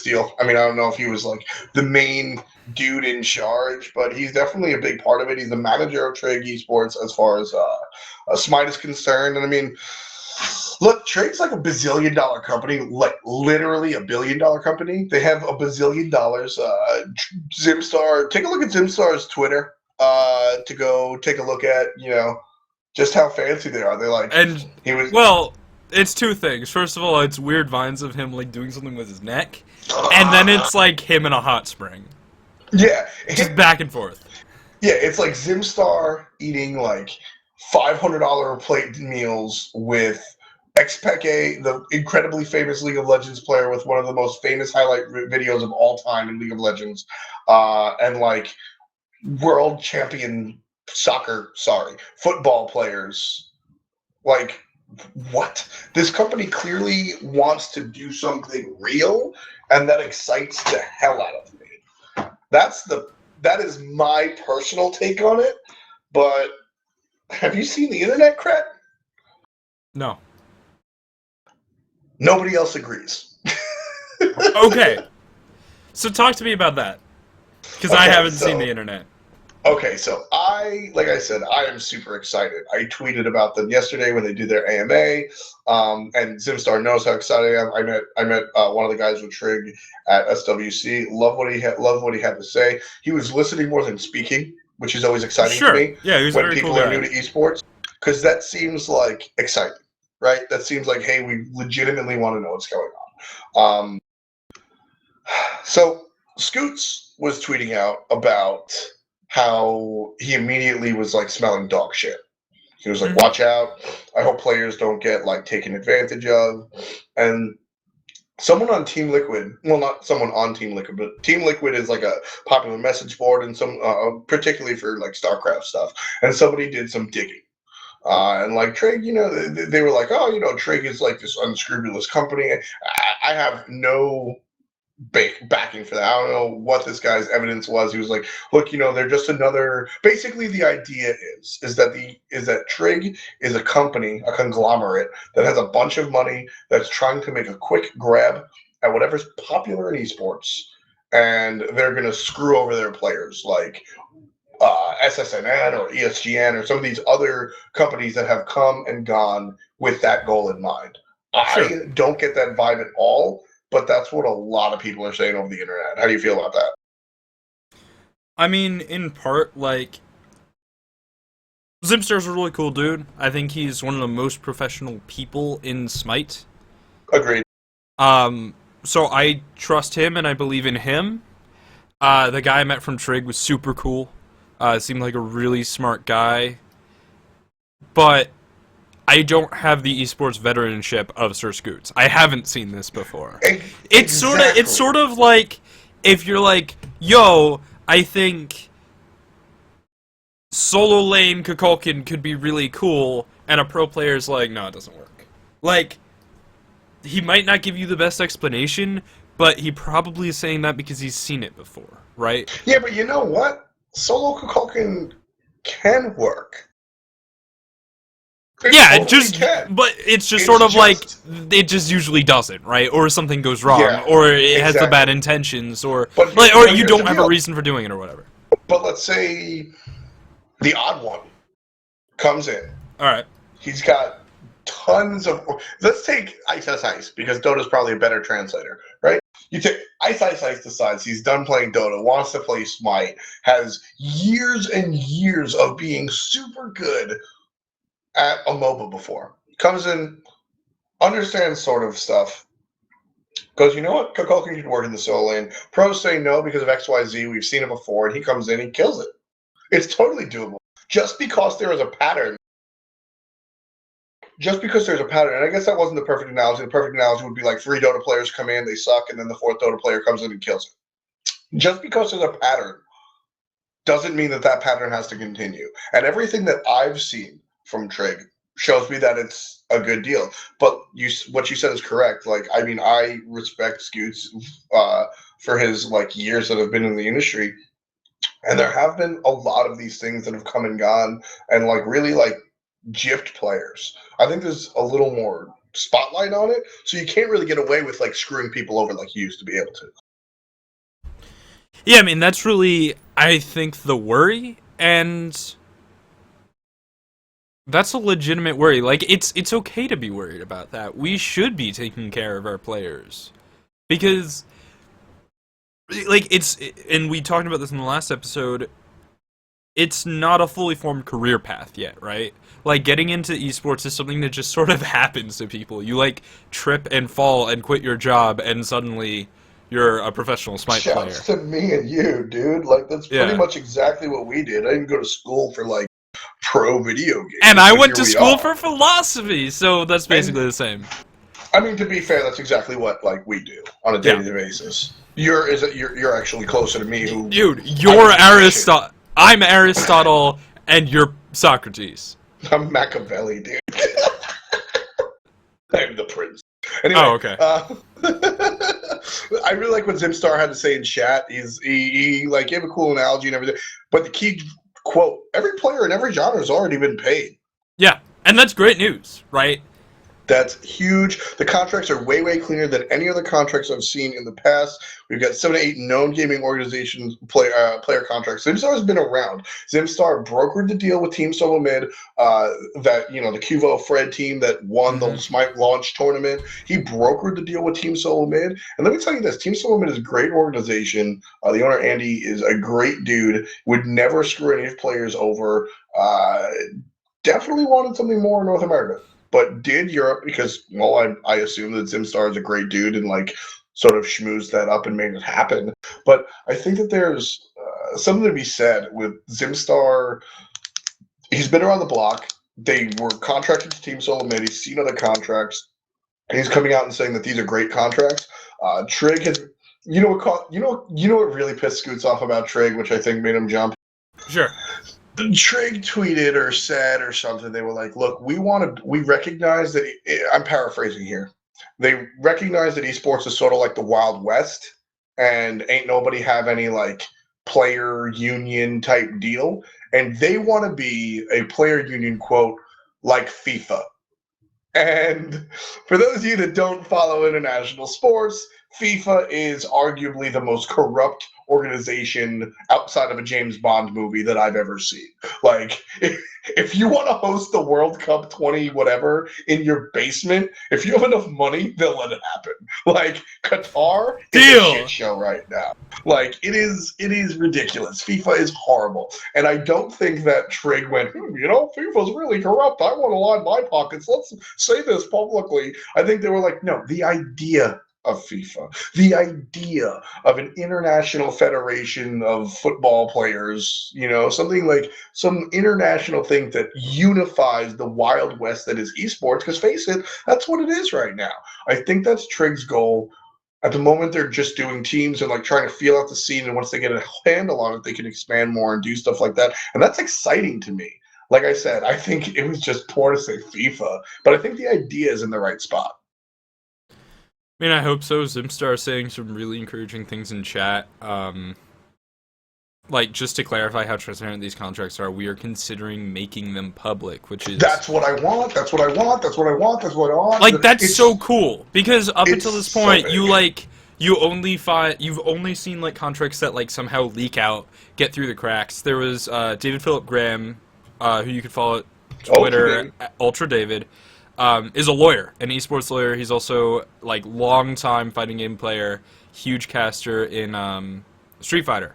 B: deal. I mean, I don't know if he was, like, the main dude in charge, but he's definitely a big part of it. He's the manager of Trig eSports as far as Smite is concerned. And, I mean, look, Trig's like a bazillion-dollar company, like literally a billion-dollar company. They have a bazillion dollars. Zimstar, take a look at Zimstar's Twitter to go take a look at, you know, just how fancy they are. They're like,
A: And,
B: he was,
A: well, it's two things. First of all, it's weird vines of him, like, doing something with his neck. And then it's, like, him in a hot spring.
B: yeah,
A: Just back and forth.
B: yeah, it's like Zimstar eating like $500 plate meals with XPeke, the incredibly famous League of Legends player with one of the most famous highlight videos of all time in League of Legends, and like world champion football players. Like, what? This company clearly wants to do something real, and that excites the hell out of me. That is my personal take on it. But have you seen the internet, Krett?
A: No.
B: Nobody else agrees.
A: Okay. So talk to me about that. Because I
B: Okay,
A: haven't
B: so-
A: seen the internet.
B: Okay, so like I said, I am super excited. I tweeted about them yesterday when they did their AMA, and Zimstar knows how excited I am. I met one of the guys with Trig at SWC. Love what he had to say. He was listening more than speaking, which is always exciting to
A: Sure.
B: me.
A: Yeah, he was a
B: When
A: very
B: people
A: cool
B: are
A: guy.
B: new to esports, because that seems like exciting, right? That seems like, hey, we legitimately want to know what's going on. So Scoots was tweeting out about how he immediately was like smelling dog shit. He was like,
A: Mhm.
B: watch out. I hope players don't get like taken advantage of. And someone on Team Liquid, well, not someone on Team Liquid, but Team Liquid is like a popular message board, and some particularly for like StarCraft stuff. And somebody did some digging. And like Trig, you know, they were like, oh, you know, Trig is like this unscrupulous company. I have no backing for that. I don't know what this guy's evidence was. He was like, look, you know, they're just another. Basically, the idea is that Trig is a company, a conglomerate that has a bunch of money that's trying to make a quick grab at whatever's popular in esports, and they're gonna screw over their players like SSNN or ESGN or some of these other companies that have come and gone with that goal in mind.
A: Sure.
B: I don't get that vibe at all, but that's what a lot of people are saying over the internet. How do you feel about that?
A: I mean, in part, like, Zimstar's a really cool dude. I think he's one of the most professional people in Smite.
B: Agreed.
A: So I trust him and I believe in him. The guy I met from Trig was super cool. Seemed like a really smart guy. But I don't have the esports veteranship of Sir Scoots. I haven't seen this before. It's sort of like if you're like, yo, I think solo lane Kukulkan could be really cool, and a pro player's like, no, it doesn't work. Like, he might not give you the best explanation, but he probably is saying that because he's seen it before, right?
B: Yeah, but you know what? Solo Kukulkan can work.
A: Yeah,
B: Totally can.
A: but it's just
B: It's
A: sort of like
B: just-
A: it just usually doesn't, right? Or something goes wrong,
B: Yeah,
A: or it has the
B: exactly.
A: bad intentions, or
B: But
A: or
B: here's
A: you
B: the
A: don't have a
B: deal.
A: reason for doing it, or whatever.
B: But let's say the odd one comes in.
A: All right,
B: He's got tons of. Let's take Ice Ice Ice because Dota's probably a better translator, right? You take Ice Ice Ice decides he's done playing Dota, wants to play Smite, has years and years of being super good at a MOBA before. Comes in, understands sort of stuff. Goes, you know what? Kukulkan could work in the solo lane. Pros say no because of XYZ. We've seen it before, and he comes in, he kills it. It's totally doable. Just because there is a pattern. Just because there's a pattern, and I guess that wasn't the perfect analogy. The perfect analogy would be like 3 Dota players come in, they suck, and then the 4th Dota player comes in and kills it. Just because there's a pattern doesn't mean that that pattern has to continue. And everything that I've seen from Trig shows me that it's a good deal. But what you said is correct. Like, I mean, I respect Scoots for his like years that have been in the industry, and there have been a lot of these things that have come and gone, and like really like gypped players. I think there's a little more spotlight on it, so you can't really get away with like screwing people over like you used to be able to.
A: Yeah, I mean, that's really, I think, the worry, and that's a legitimate worry. Like, it's okay to be worried about that. We should be taking care of our players. Because, like, and we talked about this in the last episode, it's not a fully formed career path yet, right? Like, getting into esports is something that just sort of happens to people. You, like, trip and fall and quit your job, and suddenly you're a professional Smite player.
B: Shouts to me and you, dude. Like, that's pretty
A: Yeah.
B: much exactly what we did. I didn't go to school for, like, pro video games.
A: And I went
B: here
A: to
B: we
A: school
B: are.
A: for philosophy, so that's basically the same.
B: I mean, to be fair, that's exactly what, like, we do on a day-to-day basis. You're actually closer to me, who...
A: Dude, you're Aristotle. I'm Aristotle, and you're Socrates.
B: I'm Machiavelli, dude. I'm the prince. Anyway,
A: Oh, okay.
B: I really like what Zimstar had to say in chat. He like gave a cool analogy and everything. But the key quote: every player in every genre has already been paid.
A: Yeah, and that's great news, right?
B: That's huge. The contracts are way, way cleaner than any other contracts I've seen in the past. We've got 7 to 8 known gaming organizations player contracts. Zimstar has been around. Zimstar brokered the deal with Team Solo Mid, that, you know, the Cuvo Fred team that won the Smite launch tournament. He brokered the deal with Team Solo Mid. And let me tell you this, Team Solo Mid is a great organization. The owner, Andy, is a great dude. Would never screw any of players over. Definitely wanted something more in North America. But did Europe, because, well, I assume that Zimstar is a great dude and, like, sort of schmoozed that up and made it happen. But I think that there's something to be said with Zimstar. He's been around the block. They were contracted to Team Solo Mid. He's seen other contracts. And he's coming out and saying that these are great contracts. Trig has, you know what really pissed Scoots off about Trig, which I think made him jump?
A: Sure.
B: Trig tweeted or said or something. They were like, look, we recognize that, I'm paraphrasing here. They recognize that esports is sort of like the Wild West, and ain't nobody have any, like, player union type deal. And they want to be a player union, quote, like FIFA. And for those of you that don't follow international sports, FIFA is arguably the most corrupt organization outside of a James Bond movie that I've ever seen. Like, if you want to host the World Cup 20 whatever in your basement, if you have enough money, they'll let it happen. Like, Qatar is a shit show right now. Like, it is ridiculous. FIFA is horrible. And I don't think that Trig went, FIFA's really corrupt. I want to line my pockets. Let's say this publicly. I think they were like, no, the idea of FIFA, the idea of an international federation of football players, something like some international thing that unifies the Wild West that is esports, because face it, that's what it is right now. I think that's Trig's goal. At the moment, they're just doing teams and, like, trying to feel out the scene, and once they get a handle on it, they can expand more and do stuff like that, and that's exciting to me. Like I said, I think it was just poor to say FIFA, but I think the idea is in the right spot.
A: I mean, I hope so. Zimstar saying some really encouraging things in chat. Like, just to clarify how transparent these contracts are, we are considering making them public, which is...
B: That's what I want, that's what I want, that's what I want, that's what I want.
A: Like, that's so cool, because up until this point,
B: so
A: you've only seen, like, contracts that, like, somehow leak out, get through the cracks. There was David Philip Graham, who you could follow at Twitter, Ultra David, is a lawyer, an esports lawyer. He's also, like, long-time fighting game player, huge caster in Street Fighter.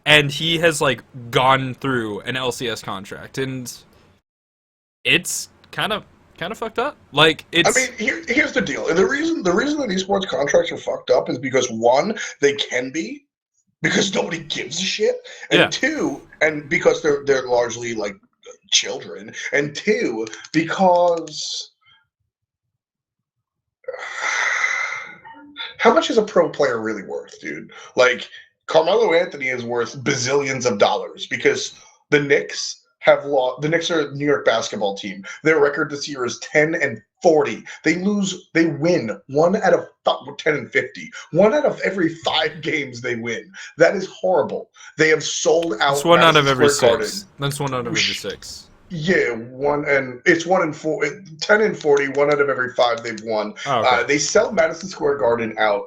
A: And he has, like, gone through an LCS contract, and it's kind of fucked up. Like, it's...
B: I mean, here's the deal. The reason that esports contracts are fucked up is because, one, they can be, because nobody gives a shit, and two, and because they're largely, like, children, and two, because how much is a pro player really worth, dude? Like, Carmelo Anthony is worth bazillions of dollars because the Knicks have lost. The Knicks are a New York basketball team. Their record this year is 10-40. They win 1 out of 10-50. 1 out of every 5 games they win. That is horrible. They have sold out
A: It's 1 out of
B: Madison
A: every
B: Square
A: 6. That's 1 out of every 6.
B: Yeah, it's 1-4, 10-40. 1 out of every 5 they've won.
A: Oh, okay.
B: They sell Madison Square Garden out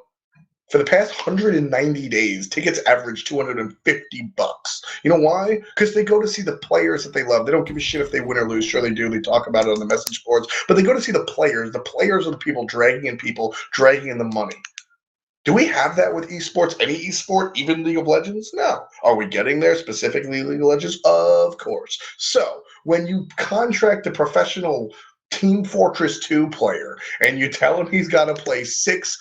B: for the past 190 days. Tickets average $250. You know why? Because they go to see the players that they love. They don't give a shit if they win or lose. Sure they do. They talk about it on the message boards. But they go to see the players. The players are the people dragging in the money. Do we have that with esports? Any esport, even League of Legends? No. Are we getting there, specifically League of Legends? Of course. So, when you contract a professional Team Fortress 2 player and you tell him he's got to play six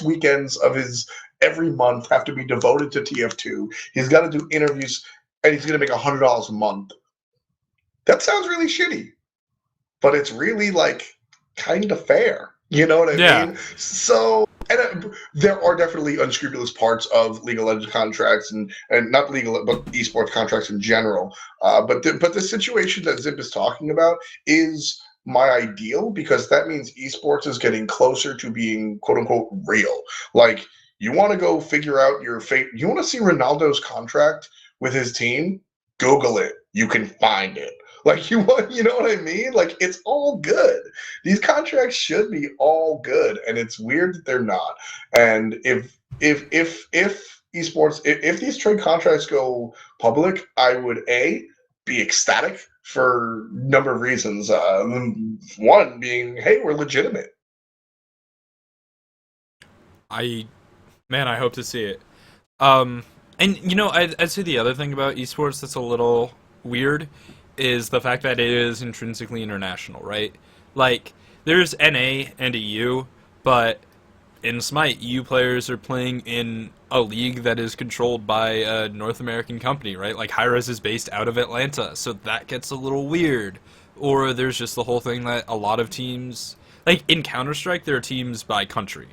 B: weekends of his every month have to be devoted to TF2, he's got to do interviews, and he's going to make $100 a month. That sounds really shitty, but it's really like kind of fair. You know what I mean? So, and there are definitely unscrupulous parts of League of Legends contracts and not legal, but esports contracts in general. But the situation that Zip is talking about is my ideal, because that means esports is getting closer to being quote unquote real. Like, you want to go figure out your fate. You want to see Ronaldo's contract with his team? Google it. You can find it. Like, you know what I mean? Like, it's all good. These contracts should be all good, and it's weird that they're not. And if esports, if these trade contracts go public, I would be ecstatic for a number of reasons. One being, hey, we're legitimate.
A: I hope to see it. And I'd say the other thing about esports that's a little weird is the fact that it is intrinsically international, right? Like, there's NA and EU, but in Smite, EU players are playing in a league that is controlled by a North American company, right? Like, Hi-Rez is based out of Atlanta, so that gets a little weird. Or there's just the whole thing that a lot of teams, like in Counter-Strike, there are teams by country.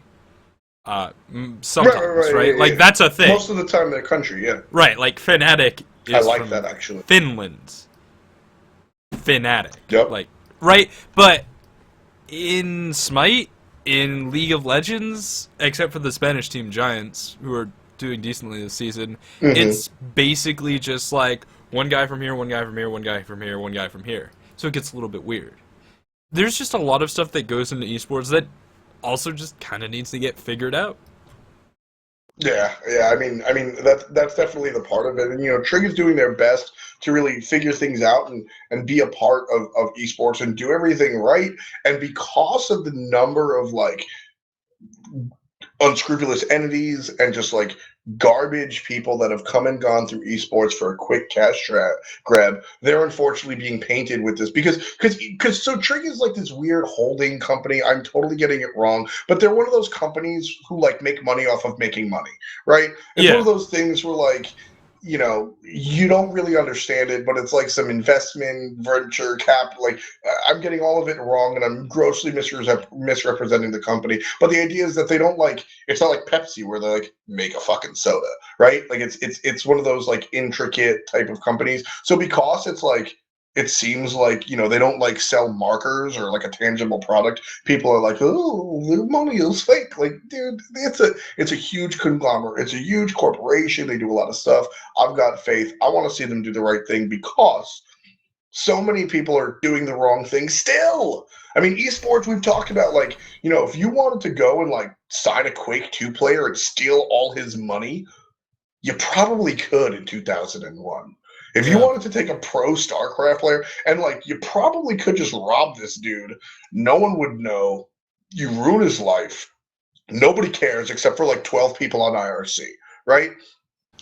A: Sometimes, right?
B: Yeah,
A: like,
B: yeah.
A: That's a thing.
B: Most of the time, their country, yeah.
A: Right, like Fnatic is
B: I like
A: from
B: that, actually.
A: Finland. Fnatic.
B: Yep.
A: Like, right? But in Smite, in League of Legends, except for the Spanish team Giants, who are doing decently this season, it's basically just like one guy from here, one guy from here, one guy from here, one guy from here. So it gets a little bit weird. There's just a lot of stuff that goes into esports that also just kind of needs to get figured out.
B: Yeah. I mean that's definitely the part of it, and Trig is doing their best to really figure things out and be a part of esports and do everything right. And because of the number of like unscrupulous entities and just like garbage people that have come and gone through esports for a quick cash grab, they're unfortunately being painted with this because so Trig is like this weird holding company. I'm totally getting it wrong, but they're one of those companies who like make money off of making money, right? It's one of those things where like, you don't really understand it, but it's like some investment venture cap. Like, I'm getting all of it wrong, and I'm grossly misrepresenting the company. But the idea is that they don't like. It's not like Pepsi, where they like make a fucking soda, right? Like, it's one of those like intricate type of companies. So because it's like, it seems like they don't like sell markers or like a tangible product. People are like, oh, their money is fake. Like, dude, it's a huge conglomerate. It's a huge corporation. They do a lot of stuff. I've got faith. I want to see them do the right thing because so many people are doing the wrong thing still. I mean, esports, we've talked about, like, if you wanted to go and like sign a Quake 2 player and steal all his money, you probably could in 2001. If you wanted to take a pro StarCraft player and like, you probably could just rob this dude. No one would know. You ruin his life. Nobody cares except for like 12 people on IRC, right?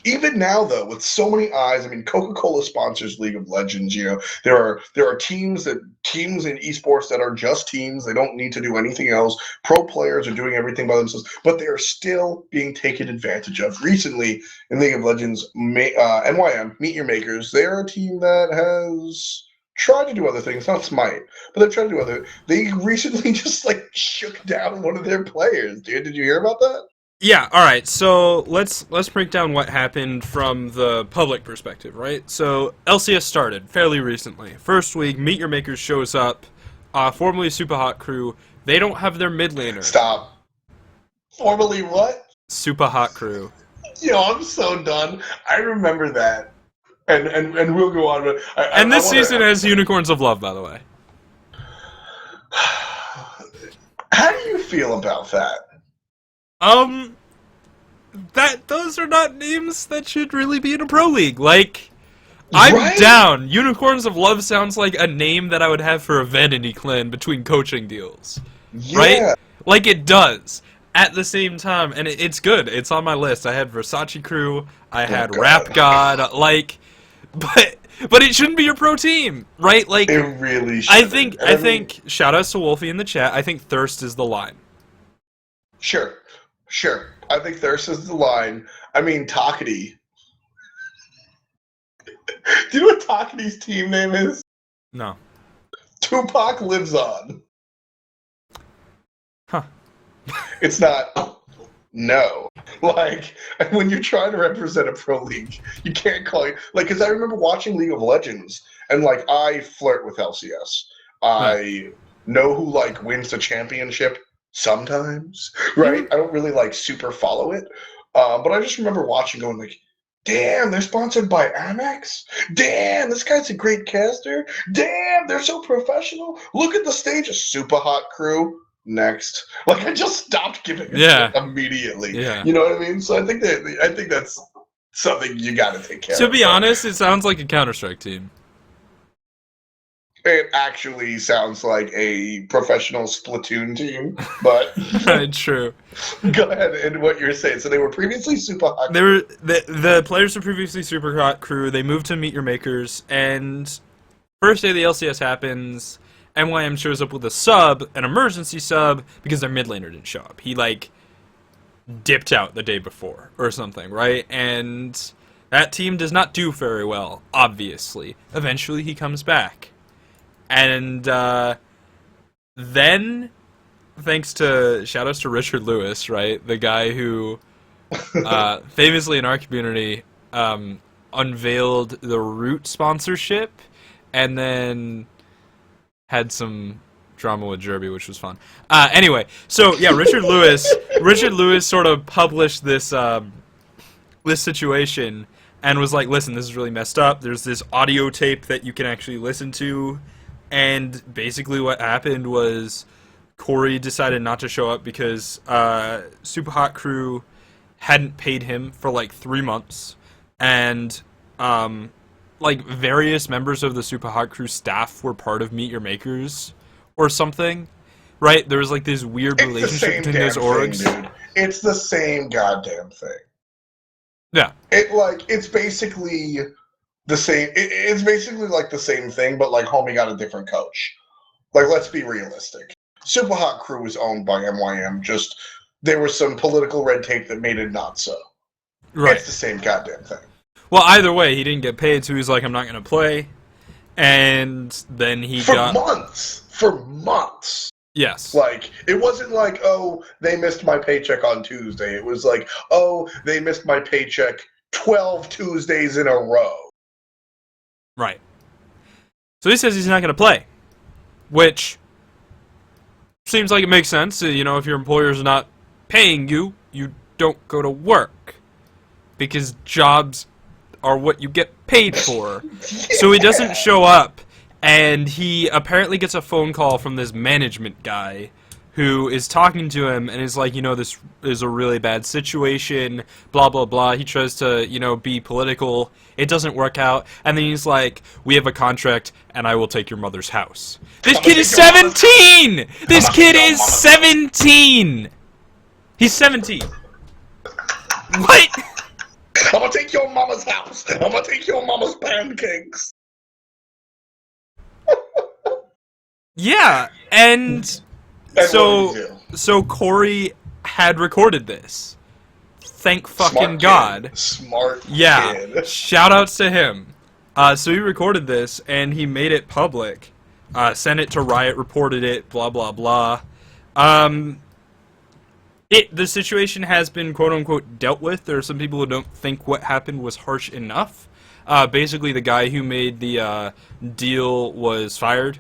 B: Even now, though, with so many eyes, I mean, Coca-Cola sponsors League of Legends. There are teams in esports that are just teams. They don't need to do anything else. Pro players are doing everything by themselves, but they are still being taken advantage of. Recently, in League of Legends, NYM, Meet Your Makers, they're a team that has tried to do other things, not Smite, but they've tried to do other. They recently just like shook down one of their players, dude. Did you hear about that?
A: Yeah, all right. So let's break down what happened from the public perspective, right? So LCS started fairly recently. First week, Meet Your Makers shows up, formerly Super Hot Crew. They don't have their mid laner.
B: Stop. Formerly what?
A: Super Hot Crew.
B: Yo, I'm so done. I remember that. And we'll go on. But
A: And this
B: wanna,
A: season has Unicorns of Love, by the way.
B: How do you feel about that?
A: Those are not names that should really be in a pro league. Like, I'm
B: Right?
A: down. Unicorns of Love sounds like a name that I would have for a vanity clan between coaching deals.
B: Yeah.
A: Right? Like it does. At the same time, and it's good. It's on my list. I had Versace Crew. I had
B: God.
A: Rap God. Like, but it shouldn't be your pro team, right? Like,
B: It really should.
A: I think. Shout outs to Wolfie in the chat. I think Thirst is the line.
B: Sure. I think Thirst is the line. I mean, Takati. Do you know what Takati's team name is?
A: No.
B: Tupac Lives On.
A: Huh.
B: It's not. No. Like, when you're trying to represent a pro league, you can't call it. Like, because I remember watching League of Legends, and, like, I flirt with LCS. I know who, like, wins the championship sometimes, right? I don't really, like, super follow it. But I just remember watching going, like, damn, they're sponsored by Amex? Damn, this guy's a great caster? Damn, they're so professional. Look at the stage, a super hot crew. Next, like I just stopped giving a shit immediately.
A: Yeah.
B: You know what I mean? So I think that's something you got to take care of.
A: To be honest, it sounds like a Counter-Strike team.
B: It actually sounds like a professional Splatoon team, but
A: True.
B: Go ahead and what you're saying. So they were previously super hot.
A: They were the players were previously Super Hot Crew. They moved to Meet Your Makers, and first day of the LCS happens. MYM shows up with a sub, an emergency sub, because their mid laner didn't show up. He, like, dipped out the day before or something, right? And that team does not do very well, obviously. Eventually he comes back. And then, thanks to, shoutouts to Richard Lewis, right? The guy who, famously in our community, unveiled the Root sponsorship, and then had some drama with Jerby, which was fun. Anyway, so yeah, Richard Lewis sort of published this this situation and was like, listen, this is really messed up. There's this audio tape that you can actually listen to, and basically what happened was Corey decided not to show up because Super Hot Crew hadn't paid him for like 3 months, and like various members of the Super Hot Crew staff were part of Meet Your Makers or something, right? There was like this weird relationship between those orgs.
B: Dude. It's the same goddamn thing.
A: Yeah.
B: It's basically the same. It's basically like the same thing, but like homie got a different coach. Like, let's be realistic. Super Hot Crew was owned by MYM. Just there was some political red tape that made it not so.
A: Right.
B: It's the same goddamn thing.
A: Well, either way, he didn't get paid, so he was like, I'm not going to play. And then he got...
B: For months.
A: Yes.
B: Like, it wasn't like, oh, they missed my paycheck on Tuesday. It was like, oh, they missed my paycheck 12 Tuesdays in a row.
A: Right. So he says he's not going to play. Which seems like it makes sense. You know, if your employer's not paying you, you don't go to work. Because jobs are what you get paid for. So he doesn't show up, and he apparently gets a phone call from this management guy who is talking to him and is like, you know, this is a really bad situation, blah, blah, blah. He tries to, you know, be political. It doesn't work out. And then he's like, we have a contract, and I will take your mother's house. This kid is 17! This kid is 17! He's 17. What?
B: I'm gonna take your mama's house. I'm gonna take your mama's pancakes.
A: Yeah, and so Corey had recorded this. Thank fucking God.
B: Smart
A: yeah,
B: kid.
A: Shout outs to him. So he recorded this, and he made it public. Sent it to Riot, reported it, blah, blah, blah. The situation has been quote unquote dealt with. There are some people who don't think what happened was harsh enough. Basically, the guy who made the deal was fired,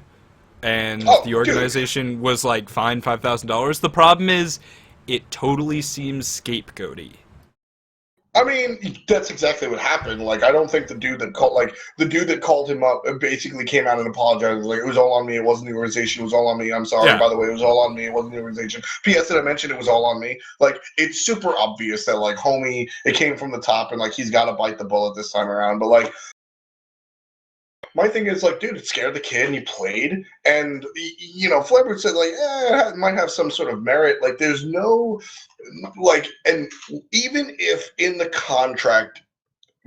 A: and
B: Oh,
A: the
B: dude.
A: organization was like fined $5,000. The problem is, it totally seems scapegoaty.
B: I mean, that's exactly what happened. Like, I don't think the dude that called him up and basically came out and apologized. Like, it was all on me. It wasn't the organization. It was all on me. I'm sorry.
A: Yeah.
B: By the way, it was all on me. It wasn't the organization. P.S. Did I mention it was all on me? Like, it's super obvious that, like, homie, it came from the top and, like, he's got to bite the bullet this time around. But, like, my thing is, like, dude, it scared the kid and he played. And, you know, Flipper said, like, it might have some sort of merit. Like, there's no, like, and even if in the contract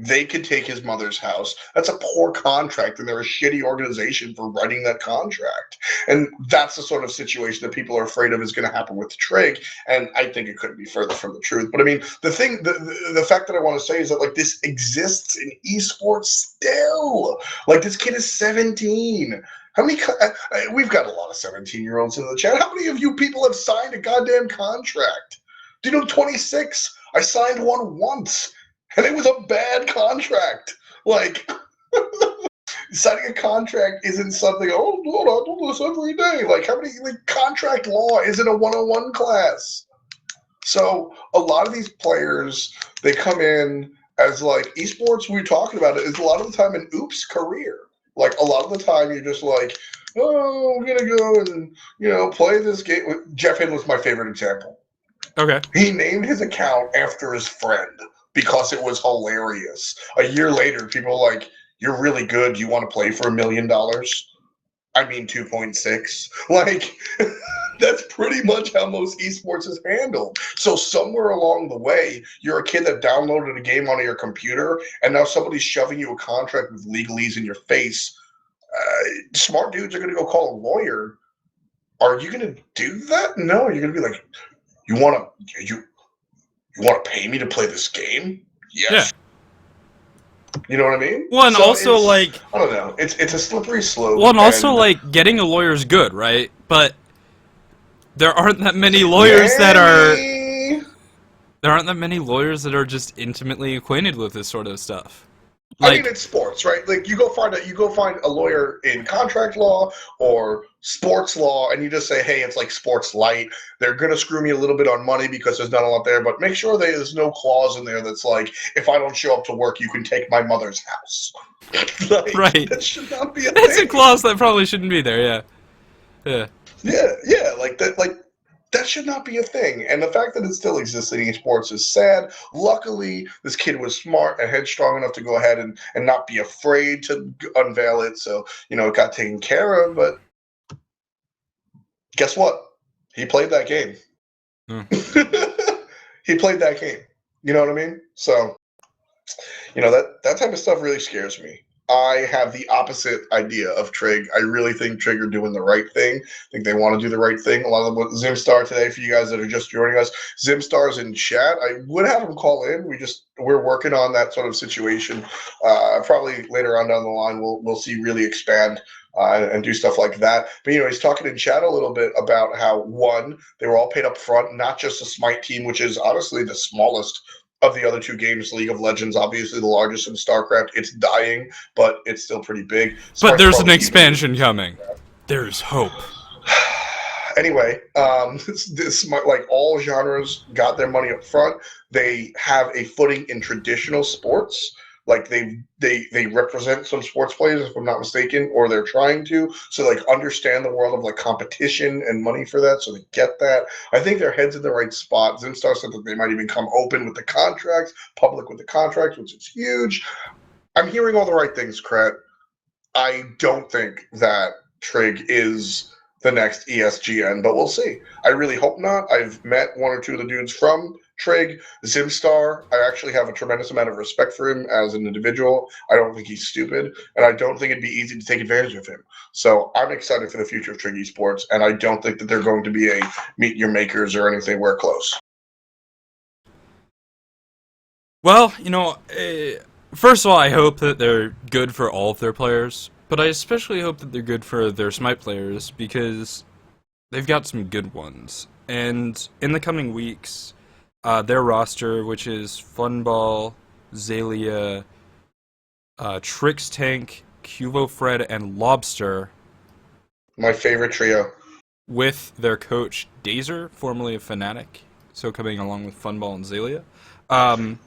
B: they could take his mother's house, that's a poor contract and they're a shitty organization for writing that contract. And that's the sort of situation that people are afraid of is going to happen with Trig. And I think it couldn't be further from the truth. But I mean, the fact that I want to say is that, like, this exists in esports still. Like, this kid is 17. How many? We've got a lot of 17-year-olds in the chat. How many of you people have signed a goddamn contract? Do you know 26? I signed one once. And it was a bad contract. Like, signing a contract isn't something, oh, Lord, I do this every day. Like, how many, like, contract law isn't a 101 class. So, a lot of these players, they come in as, like, esports, we were talking about it, is a lot of the time an oops career. Like, a lot of the time you're just like, oh, I'm going to go and, you know, play this game. Jeff Hidd was my favorite example.
A: Okay.
B: He named his account after his friend because it was hilarious. A year later, people are like, you're really good. Do you want to play for $1 million? I mean, 2.6. Like, that's pretty much how most esports is handled. So somewhere along the way, you're a kid that downloaded a game onto your computer, and now somebody's shoving you a contract with legalese in your face. Smart dudes are going to go call a lawyer. Are you going to do that? No, you're going to be like, you want to pay me to play this game? Yes.
A: Yeah.
B: You know what I mean?
A: Well, and
B: So
A: also, like,
B: I don't know. It's a slippery slope.
A: well, and also, like, getting a lawyer's good, right? But there aren't that many lawyers that are. There aren't that many lawyers that are just intimately acquainted with this sort of stuff.
B: Like, I mean, it's sports, right? Like, you go find a lawyer in contract law or sports law, and you just say, hey, it's like sports light. They're gonna screw me a little bit on money because there's not a lot there, but make sure there's no clause in there that's like, if I don't show up to work, you can take my mother's house. Like,
A: right.
B: That should not be a
A: That's
B: thing.
A: a clause that probably shouldn't be there. Yeah.
B: Yeah. Like that. Like, that should not be a thing. And the fact that it still exists in esports is sad. Luckily, this kid was smart and headstrong enough to go ahead and not be afraid to unveil it. So, you know, it got taken care of. But guess what? He played that game. He played that game. You know what I mean? So, you know, that type of stuff really scares me. I have the opposite idea of Trig. I really think Trig are doing the right thing. I think they want to do the right thing. A lot of what Zimstar today, for you guys that are just joining us, Zimstar's in chat. I would have him call in. We're working on that sort of situation. Probably later on down the line, we'll see really expand and do stuff like that. But, you know, he's talking in chat a little bit about how, one, they were all paid up front, not just the Smite team, which is honestly the smallest of the other two games. League of Legends, obviously the largest in StarCraft. It's dying, but it's still pretty big.
A: But there's an expansion coming. There's hope.
B: Anyway, this like all genres got their money up front. They have a footing in traditional sports. Like they represent some sports players, if I'm not mistaken, or they're trying to. So like understand the world of like competition and money for that. So they get that. I think their head's in the right spot. Zimstar said that they might even come open with the contracts, public with the contracts, which is huge. I'm hearing all the right things, Krett. I don't think that Trig is the next ESGN, but we'll see. I really hope not. I've met one or two of the dudes from Trig. Zimstar, I actually have a tremendous amount of respect for him as an individual. I don't think he's stupid, and I don't think it'd be easy to take advantage of him. So I'm excited for the future of Trig eSports, and I don't think that they're going to be a meet your makers or anything. We're close.
A: Well, you know, first of all, I hope that they're good for all of their players, but I especially hope that they're good for their Smite players, because they've got some good ones. And in the coming weeks, their roster, which is Funball, Zalia, Trix Tank, Cuvo Fred, and Lobster,
B: My favorite trio.
A: with their coach Dazer, formerly of Fnatic, so coming along with Funball and Zalia. Can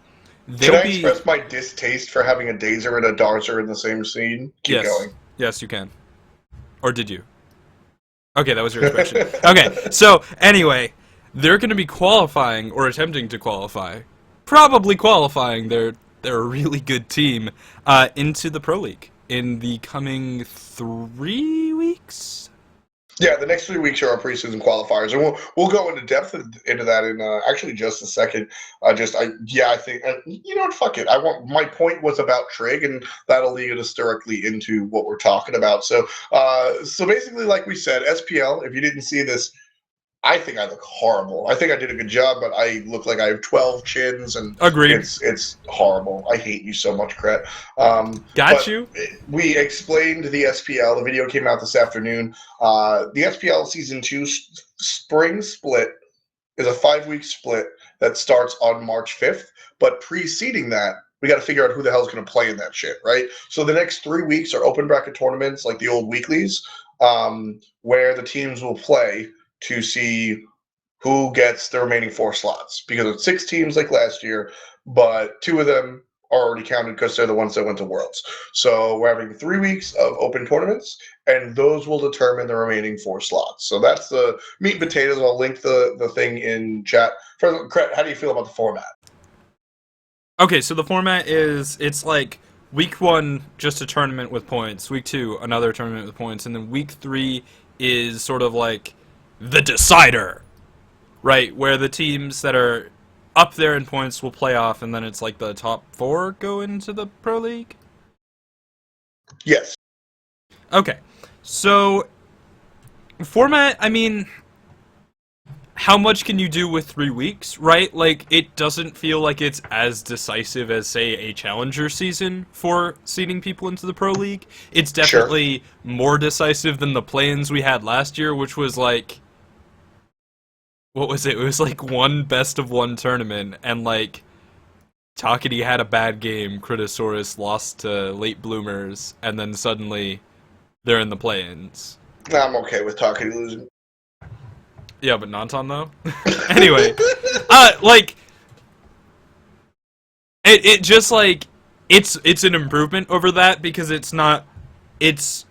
B: I express my distaste for having a Dazer and a Darzer in the same scene? Keep going.
A: Yes, you can. Or did you? Okay, that was your expression. Okay, so anyway, they're going to be qualifying or attempting to qualify, probably qualifying their really good team into the Pro League in the coming 3 weeks.
B: Yeah, the next 3 weeks are our preseason qualifiers, and we'll go into depth into that in actually just a second. I think you know what, fuck it. My point was about Trig, and that'll lead us directly into what we're talking about. So basically, like we said, SPL. If you didn't see this, I think I look horrible. I think I did a good job, but I look like I have 12 chins, and
A: Agreed.
B: It's horrible. I hate you so much, Krett.
A: Got you.
B: We explained the SPL. The video came out this afternoon. The SPL Season 2 spring split is a 5-week split that starts on March 5th, but preceding that, we got to figure out who the hell is going to play in that shit, right? So the next 3 weeks are open bracket tournaments, like the old weeklies, where the teams will play to see who gets the remaining 4 slots, because it's 6 teams like last year, but 2 of them are already counted because they're the ones that went to Worlds. So we're having 3 weeks of open tournaments, and those will determine the remaining 4 slots. So that's the meat and potatoes. I'll link the thing in chat. First, Krett, how do you feel about the format?
A: Okay, so the format is, it's like week 1, just a tournament with points. Week 2, another tournament with points. And then week 3 is sort of like the decider, right? Where the teams that are up there in points will play off, and then it's like the top 4 go into the Pro League?
B: Yes.
A: Okay, so format, I mean, how much can you do with 3 weeks, right? Like, it doesn't feel like it's as decisive as, say, a Challenger season for seeding people into the Pro League. It's definitely more decisive than the play-ins we had last year, which was like, what was it? It was like one best-of-1 tournament, and like, Takedi had a bad game, Kritosaurus lost to late bloomers, and then suddenly they're in the play-ins.
B: I'm okay with Takedi losing.
A: Yeah, but Nanton though? Anyway, like, it just, like, it's an improvement over that, because it's not, it's,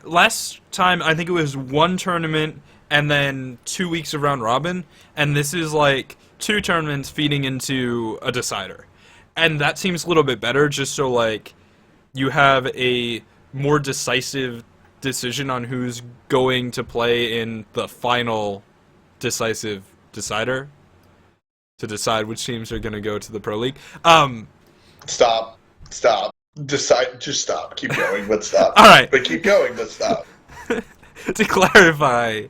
A: last time I think it was 1 tournament and then 2 weeks of round robin, and this is like 2 tournaments feeding into a decider. And that seems a little bit better, just so like you have a more decisive decision on who's going to play in the final decisive decider to decide which teams are going to go to the Pro League.
B: Stop. Just stop. Keep going, but stop.
A: All right.
B: But keep going, but stop.
A: To clarify,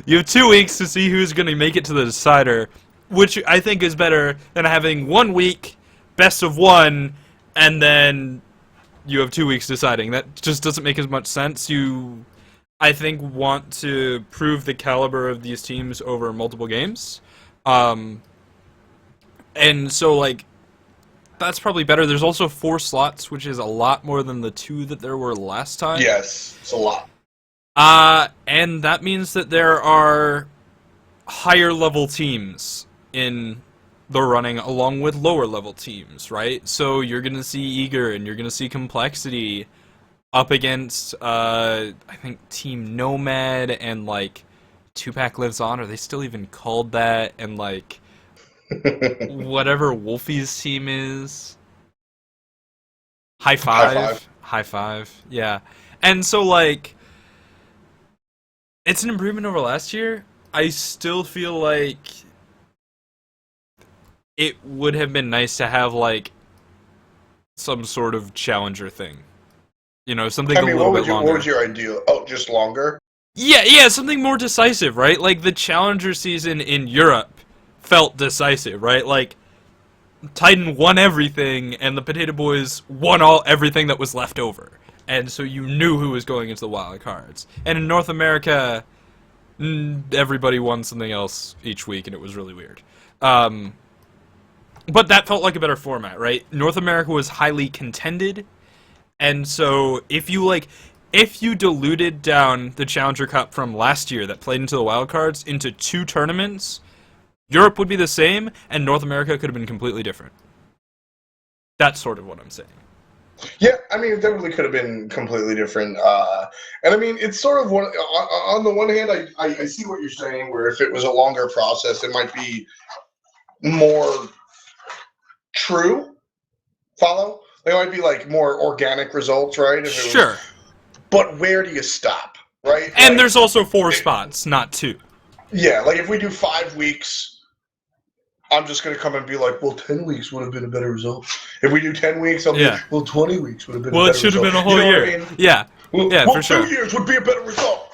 A: you have 2 weeks to see who's going to make it to the decider, which I think is better than having 1 week, best of 1, and then you have 2 weeks deciding. That just doesn't make as much sense. You, I think, want to prove the caliber of these teams over multiple games. And so, like, that's probably better. There's also 4 slots, which is a lot more than the 2 that there were last time.
B: Yes, it's a lot.
A: And that means that there are higher level teams in the running along with lower level teams, right? So you're going to see Eager and you're going to see Complexity up against, I think, Team Nomad and, like, 2Pack Lives On. Are they still even called that? And, like, whatever Wolfie's team is. High Five. Yeah. And so, like, it's an improvement over last year. I still feel like it would have been nice to have, like, some sort of challenger thing. You know, something a little bit longer.
B: What was your ideal? Oh, just longer?
A: Yeah, something more decisive, right? Like, the challenger season in Europe felt decisive, right? Like, Titan won everything, and the Potato Boys won everything that was left over. And so you knew who was going into the wild cards. And in North America, Everybody won something else each week, and it was really weird. But that felt like a better format, right? North America was highly contended, and so if you diluted down the Challenger Cup from last year that played into the wildcards into 2 tournaments, Europe would be the same, and North America could have been completely different. That's sort of what I'm saying.
B: Yeah, I mean, it definitely could have been completely different. And I mean, it's sort of one. On the one hand, I see what you're saying. Where if it was a longer process, it might be more true. Follow? They might be like more organic results, right? If it
A: Sure.
B: Was, but where do you stop, right?
A: And
B: like,
A: there's also 4 spots, not 2.
B: Yeah, like if we do 5 weeks. I'm just going to come and be like, well, 10 weeks would have been a better result. If we do 10 weeks, I'll be like, well, 20 weeks would have been a better result. Well,
A: it should have been a whole year. I mean?
B: Yeah. Well,
A: for sure.
B: 2 years would be a better result.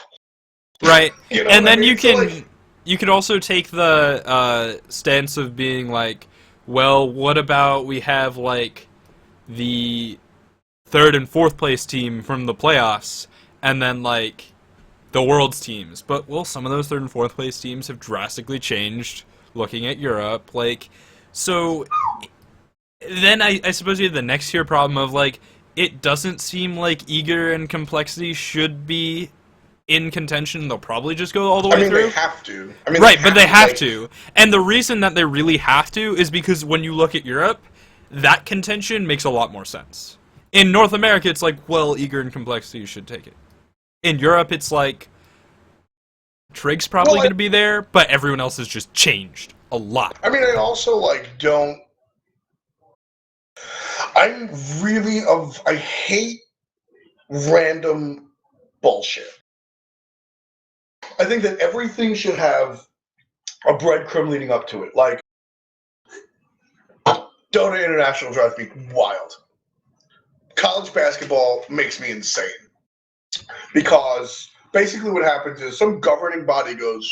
A: Right. And then
B: you can...
A: you could also take the stance of being like, well, what about we have, like, the 3rd and 4th place team from the playoffs, and then, like, the World's teams. But, well, some of those 3rd and 4th place teams have drastically changed looking at Europe, like, so then I suppose you have the next tier problem of, like, it doesn't seem like Eager and Complexity should be in contention. They'll probably just go all the way through.
B: They have to.
A: But they have to. And the reason that they really have to is because when you look at Europe, that contention makes a lot more sense. In North America, it's like, well, Eager and Complexity should take it. In Europe, it's like, Trig's probably going to be there, but everyone else has just changed a lot.
B: I mean, I also, like, don't... I hate random bullshit. I think that everything should have a breadcrumb leading up to it. Like, Dota International drives me wild. College basketball makes me insane. Because... basically what happens is some governing body goes,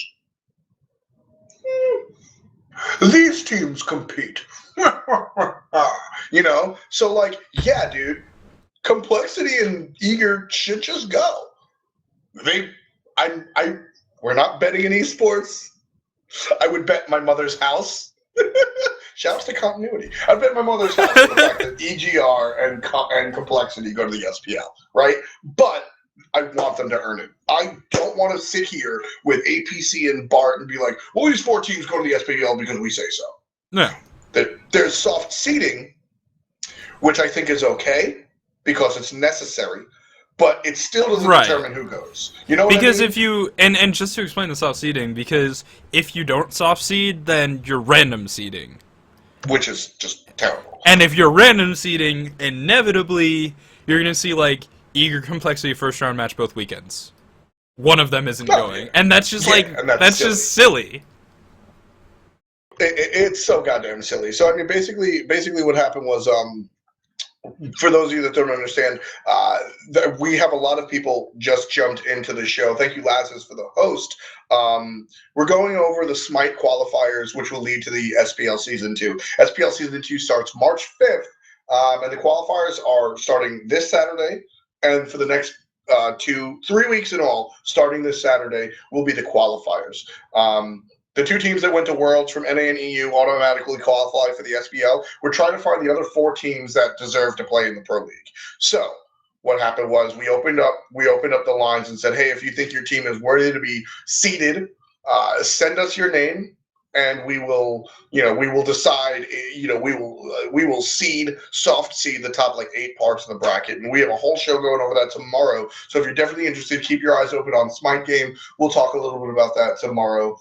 B: these teams compete. So like, yeah, dude, Complexity and Eager should just go. We're not betting in eSports. I would bet my mother's house. Shouts to continuity. I bet my mother's house for the fact that EGR and Complexity go to the SPL, right? But I want them to earn it. I don't want to sit here with APC and Bart and be like, well, these 4 teams go to the SPL because we say so.
A: No.
B: There's soft seeding, which I think is okay because it's necessary, but it still doesn't determine who goes. You know what I mean?
A: If you... And just to explain the soft seeding, because if you don't soft seed, then you're random seeding.
B: Which is just terrible.
A: And if you're random seeding, inevitably, you're going to see, like, Eager Complexity first round match both weekends. One of them isn't going. And that's just that's silly. Just silly.
B: It's so goddamn silly. So I mean basically what happened was for those of you that don't understand, we have a lot of people just jumped into the show. Thank you, Lazarus, for the host. We're going over the Smite qualifiers, which will lead to the SPL Season 2. SPL Season 2 starts March 5th, and the qualifiers are starting this Saturday. And for the next 3 weeks in all, starting this Saturday, will be the qualifiers. The 2 teams that went to Worlds from NA and EU automatically qualify for the SPL. We're trying to find the other 4 teams that deserve to play in the Pro League. So what happened was we opened up the lines and said, hey, if you think your team is worthy to be seeded, send us your name. And we will decide, we will soft seed the top like 8 parts of the bracket. And we have a whole show going over that tomorrow. So if you're definitely interested, keep your eyes open on Smite Game. We'll talk a little bit about that tomorrow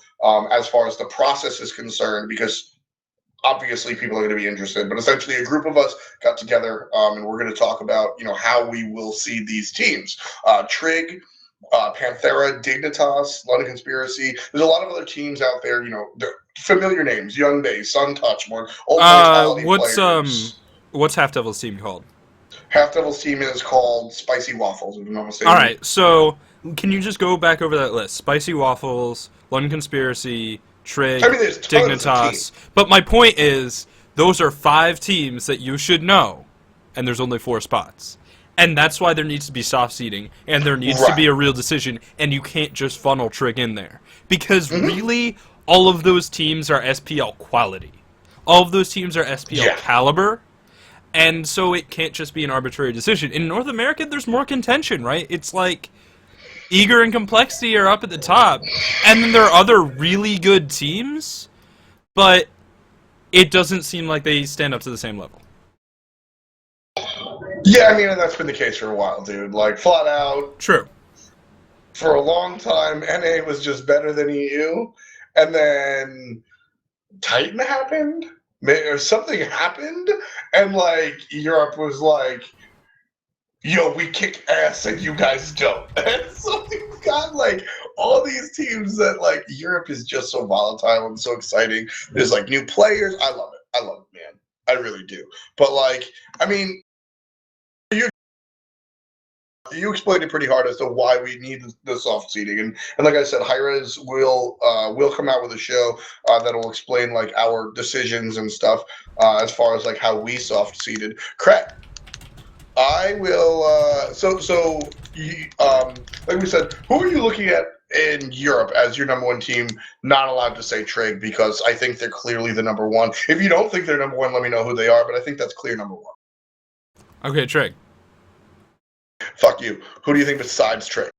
B: as far as the process is concerned, because obviously people are going to be interested. But essentially a group of us got together and we're going to talk about, how we will seed these teams. Trig, Panthera, Dignitas, London Conspiracy. There's a lot of other teams out there, familiar names, Young Days, Sun Touch, more old players.
A: What's Half Devil's team called?
B: Half Devil's team is called Spicy Waffles, if I'm not mistaken.
A: Alright, so can you just go back over that list? Spicy Waffles, London Conspiracy, Trig, Dignitas. But my point is, those are 5 teams that you should know, and there's only 4 spots. And that's why there needs to be soft seeding, and there needs to be a real decision, and you can't just funnel Trig in there. Because really, all of those teams are SPL quality. All of those teams are SPL caliber, and so it can't just be an arbitrary decision. In North America, there's more contention, right? It's like Eager and Complexity are up at the top, and then there are other really good teams, but it doesn't seem like they stand up to the same level.
B: Yeah, I mean, that's been the case for a while, dude. Like, flat out.
A: True.
B: For a long time, NA was just better than EU, and then Titan happened, or something happened, and, like, Europe was like, yo, we kick ass and you guys don't. And so you've got, like, all these teams that, like, Europe is just so volatile and so exciting. There's, like, new players. I love it. I love it, man. I really do. But, like, I mean, you explained it pretty hard as to why we need the soft seeding, and like I said, Hi-Rez will come out with a show that will explain like our decisions and stuff as far as like how we soft seeded. Krett, I will. Like we said, who are you looking at in Europe as your number one team? Not allowed to say Trig because I think they're clearly the number one. If you don't think they're number one, let me know who they are. But I think that's clear number one.
A: Okay, Trig.
B: Fuck you. Who do you think besides Trig?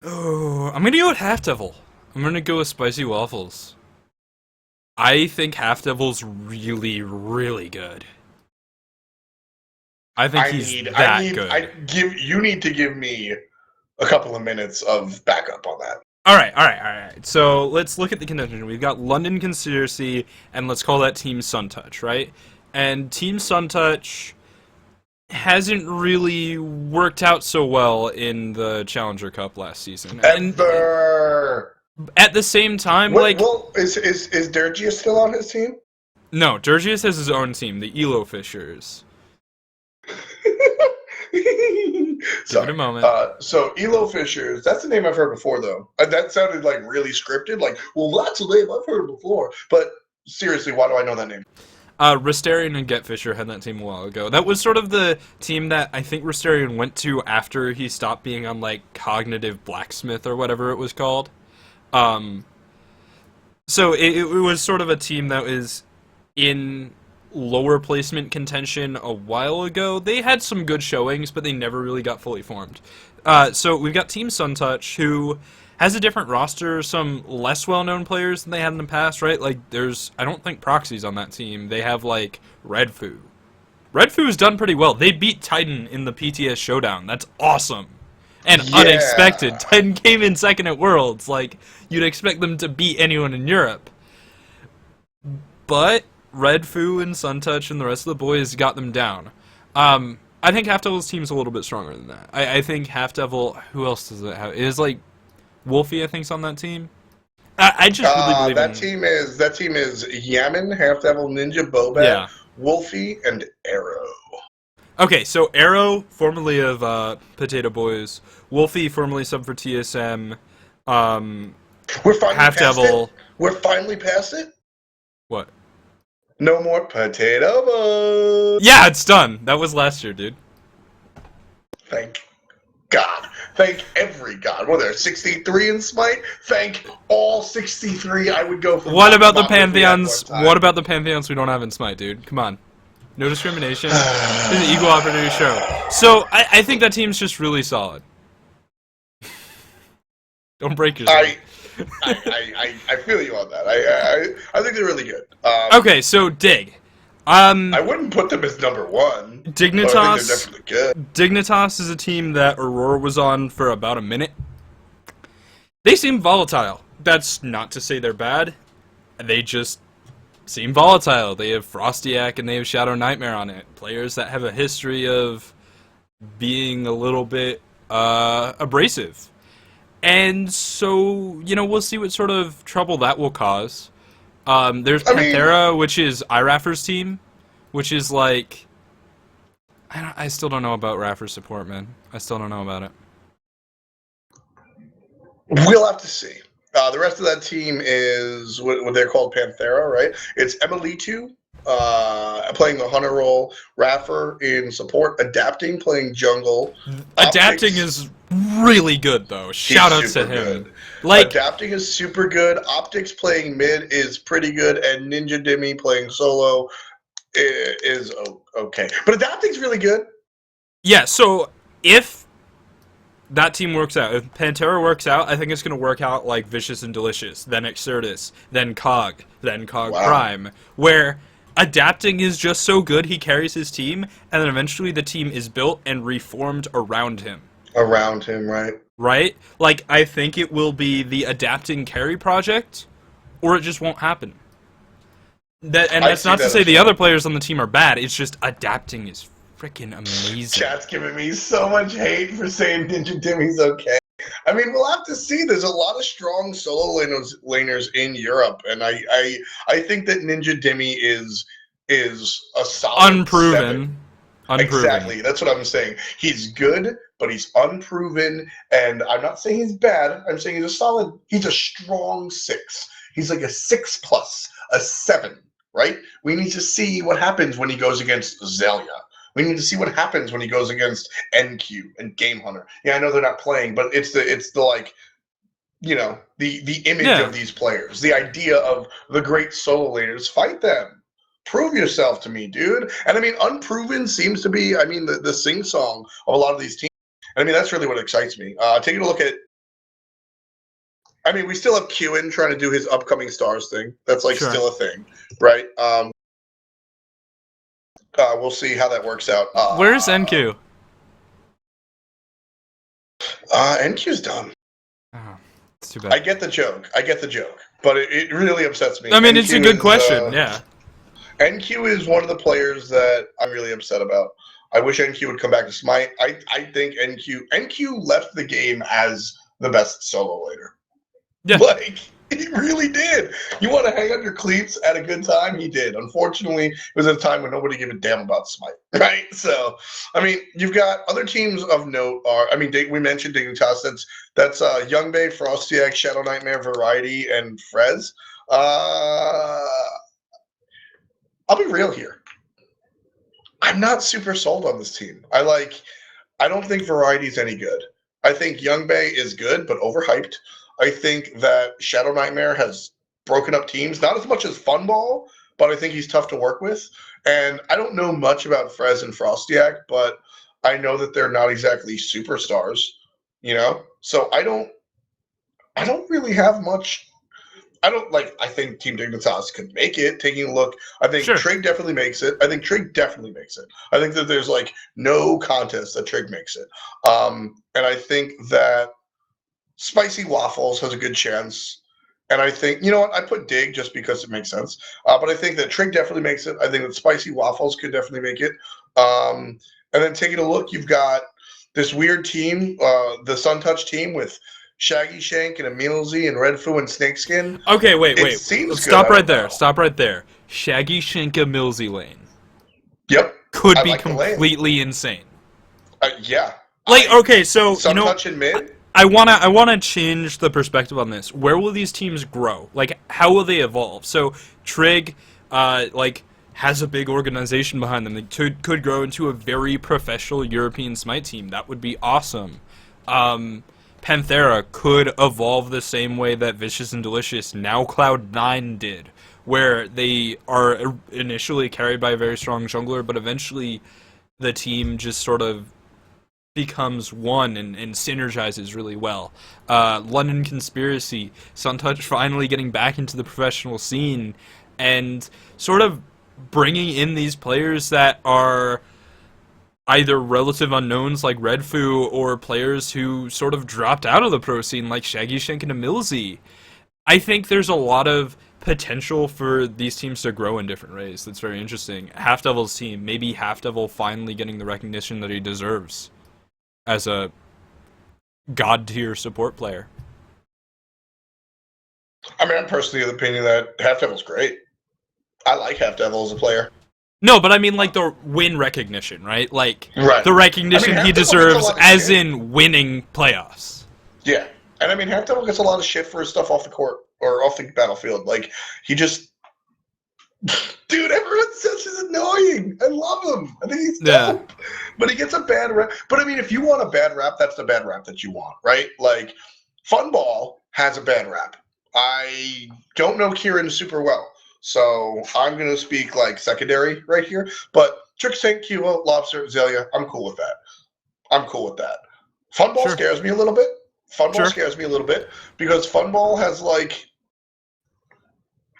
A: Oh, I'm gonna go with Half Devil. I'm gonna go with Spicy Waffles. I think Half Devil's really, really good. I think he's that good.
B: You need to give me a couple of minutes of backup on that.
A: All right. So let's look at the contention. We've got London Conspiracy, and let's call that Team Suntouch, right? And Team Suntouch hasn't really worked out so well in the Challenger Cup last season.
B: Ever.
A: At the same time,
B: is Durgius still on his team?
A: No, Durgius has his own team, the Elo Fishers. Give it a moment.
B: So Elo Fishers, that's the name I've heard before, though. That sounded like really scripted. Like, well, that's a name I've heard before. But seriously, why do I know that name?
A: Risterian and Getfisher had that team a while ago. That was sort of the team that I think Risterian went to after he stopped being on, like, Cognitive Blacksmith or whatever it was called. So it was sort of a team that was in lower placement contention a while ago. They had some good showings, but they never really got fully formed. So we've got Team Suntouch, who has a different roster, some less well-known players than they had in the past, right? Like, I don't think Proxy's on that team. They have, like, Redfoo. Redfoo's done pretty well. They beat Titan in the PTS Showdown. That's awesome. And unexpected. Titan came in second at Worlds. Like, you'd expect them to beat anyone in Europe. But Redfoo and Suntouch and the rest of the boys got them down. I think Half Devil's team's a little bit stronger than that. I think Half Devil, who else does it have? It is, like, Wolfie, I think's on that team. I just really believe
B: that team is Yaman, Half Devil, Ninja, Bobat, Wolfie, and Arrow.
A: Okay, so Arrow, formerly of Potato Boys, Wolfie, formerly sub for TSM,
B: We're finally
A: Half Devil.
B: It? We're finally past it?
A: What?
B: No more Potato Boys.
A: Yeah, it's done. That was last year, dude.
B: Thank God. Thank every God. Well, there's 63 in Smite. Thank all 63. I would go for.
A: What about the Pantheons? What about the Pantheons we don't have in Smite, dude? Come on. No discrimination. This is an equal opportunity show. So, I think that team's just really solid. Don't break yourself.
B: I feel you on that. I think they're really good.
A: Okay, so Dig.
B: I wouldn't put them as number one.
A: Dignitas.
B: But I think they're definitely good.
A: Dignitas is a team that Aurora was on for about a minute. They seem volatile. That's not to say they're bad. They just seem volatile. They have Frostiak and they have Shadow Nightmare on it. Players that have a history of being a little bit abrasive. And so, we'll see what sort of trouble that will cause. There's Panthera, which is iRaffer's team, which is like... I still don't know about Raffer's support, man. I still don't know about it.
B: We'll have to see. The rest of that team is what they're called Panthera, right? It's Emilitu, playing the hunter role, Raffer in support, adapting, playing jungle.
A: Adapting
B: Optics,
A: is really good though.
B: he's
A: Shout out to
B: super
A: him.
B: good.
A: Like,
B: Adapting is super good. Optics playing mid is pretty good, and Ninja Dimmy playing solo is okay. But adapting's really good.
A: yeah, so if that team works out, if Pantera works out, I think it's going to work out like Vicious and Delicious, then Exertus, then Cog
B: Wow.
A: Prime, where adapting is just so good he carries his team, and then eventually the team is built and reformed around him.
B: Around him, right?
A: Right? Like, I think it will be the adapting carry project, or it just won't happen. And
B: I
A: that's
B: see
A: not to
B: that
A: say
B: as
A: the
B: well.
A: other players on the team are bad, it's just adapting is freaking amazing.
B: Chat's giving me so much hate for saying Ninja Dimmy's okay. I mean, we'll have to see. There's a lot of strong solo laners in Europe, and I think that Ninja Dimmy is a solid 7.
A: Unproven. Unproven.
B: Exactly. That's what I'm saying. He's good, but he's unproven, and I'm not saying he's bad. I'm saying he's a strong 6. He's like a 6 plus, a 7, right? We need to see what happens when he goes against Zelia. We need to see what happens when he goes against NQ and Game Hunter. Yeah, I know they're not playing, but it's the like, the image
A: Yeah.
B: of these players, the idea of the great solo laners. Fight them. Prove yourself to me, dude. And I mean, unproven seems to be, I mean, the sing song of a lot of these teams. And I mean, that's really what excites me. Taking a look at, I mean, we still have Qin trying to do his upcoming stars thing. That's like
A: Sure.
B: still a thing, right? We'll see how that works out.
A: Where's NQ?
B: NQ's done.
A: Oh, it's too bad.
B: I get the joke, but it really upsets me.
A: I mean, it's a good
B: is,
A: question, yeah.
B: NQ is one of the players that I'm really upset about. I wish NQ would come back to Smite. I think NQ left the game as the best solo laner.
A: Yeah.
B: Like, he really did. You want to hang on your cleats at a good time? He did. Unfortunately, it was at a time when nobody gave a damn about Smite, right? So, I mean, you've got other teams of note we mentioned Dignitas. That's Youngbay, Frostiac, Shadow Nightmare, Variety, and Frez. I'll be real here. I'm not super sold on this team. I don't think Variety's any good. I think Youngbay is good, but overhyped. I think that Shadow Nightmare has broken up teams, not as much as Funball, but I think he's tough to work with. And I don't know much about Frez and Frostiac, but I know that they're not exactly superstars, So I don't really have much. I think Team Dignitas could make it. Taking a look, I think
A: Sure.
B: Trig definitely makes it. I think that there's like no contest that Trig makes it. And I think that Spicy Waffles has a good chance. And I think, you know what, I put Dig just because it makes sense. But I think that Trig definitely makes it. I think that Spicy Waffles could definitely make it. And then taking a look, you've got this weird team, the Sun Touch team with Shaggy Shank and Emilzy and Redfoo and Snakeskin.
A: Okay, wait.
B: Seems
A: Stop
B: good,
A: right there. Stop right there. Shaggy Shinka Millsy lane.
B: Yep.
A: Could
B: I
A: be
B: like the lane.
A: completely insane.
B: Yeah.
A: Okay, so,
B: Sun Touch and mid?
A: I wanna change the perspective on this. Where will these teams grow? Like, how will they evolve? So, Trig, has a big organization behind them. They could grow into a very professional European Smite team. That would be awesome. Panthera could evolve the same way that Vicious and Delicious, now Cloud9 did, where they are initially carried by a very strong jungler, but eventually the team just sort of becomes one and synergizes really well. London Conspiracy, Suntouch finally getting back into the professional scene and sort of bringing in these players that are either relative unknowns like Redfoo or players who sort of dropped out of the pro scene like Shaggy Shank and Emilzy. I think there's a lot of potential for these teams to grow in different ways. That's very interesting. Half Devil's team, maybe Half Devil finally getting the recognition that he deserves as a god tier support player.
B: I mean, I'm personally of the opinion that Half Devil's great. I like Half Devil as a player.
A: No, but I mean, like, the win recognition, right? Like,
B: Right.
A: the recognition
B: I mean,
A: he
B: Half Devil gets a
A: deserves
B: lot of
A: as
B: shit.
A: in winning playoffs.
B: Yeah. And I mean, Half Devil gets a lot of shit for his stuff off the court or off the battlefield. Like, he just, Dude, everyone says he's annoying. I love him. I think he's
A: Yeah.
B: dope. But he gets a bad rap. But I mean, if you want a bad rap, that's the bad rap that you want, right? Like, Funball has a bad rap. I don't know Kieran super well, so I'm going to speak like secondary right here. But Tricksink, Kilo, Lobster, Zelia, I'm cool with that. I'm cool with that. Funball
A: Sure.
B: scares me a little bit. Funball
A: Sure.
B: scares me a little bit because Funball has like,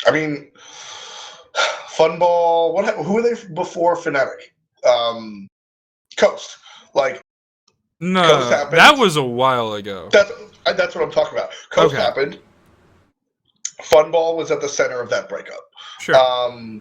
B: I mean, Funball. Who were they before Fnatic? Coast. Like Coast
A: No,
B: happened.
A: that was a while ago.
B: That's what I'm talking about. Coast
A: Okay.
B: happened. Funball was at the center of that breakup.
A: Sure.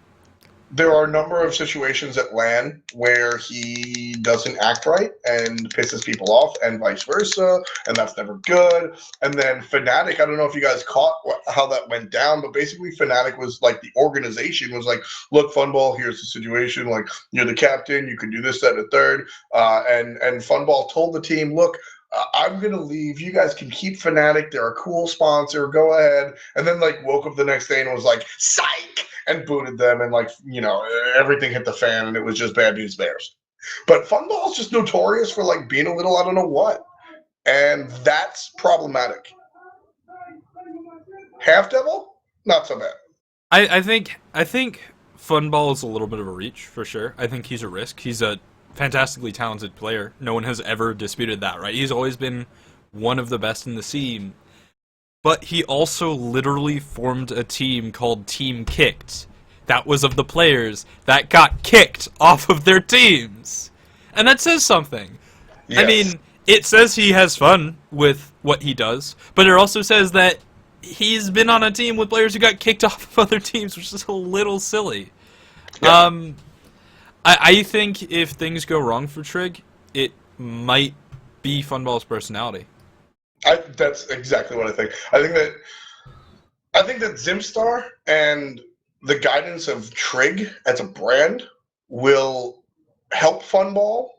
B: There are a number of situations at LAN where he doesn't act right and pisses people off, and vice versa, and that's never good. And then Fnatic, I don't know if you guys caught how that went down, but basically Fnatic was like, the organization was like, look, Funball, here's the situation. Like, you're the captain, you can do this, that, and the third. And Funball told the team, look, I'm going to leave. You guys can keep Fnatic. They're a cool sponsor. Go ahead. And then, like, woke up the next day and was like, psych! And booted them. And, like, you know, everything hit the fan and it was just bad news bears. But Funball's just notorious for, like, being a little I don't know what. And that's problematic. Half Devil? Not so bad.
A: I think Funball is a little bit of a reach for sure. I think he's a risk. He's a fantastically talented player. No one has ever disputed that, right? He's always been one of the best in the scene. But he also literally formed a team called Team Kicked. That was of the players that got kicked off of their teams. And that says something.
B: Yes.
A: I mean, it says he has fun with what he does, but it also says that he's been on a team with players who got kicked off of other teams, which is a little silly.
B: Yeah.
A: I think if things go wrong for Trig, it might be Funball's personality.
B: That's exactly what I think. I think that Zimstar and the guidance of Trig as a brand will help Funball.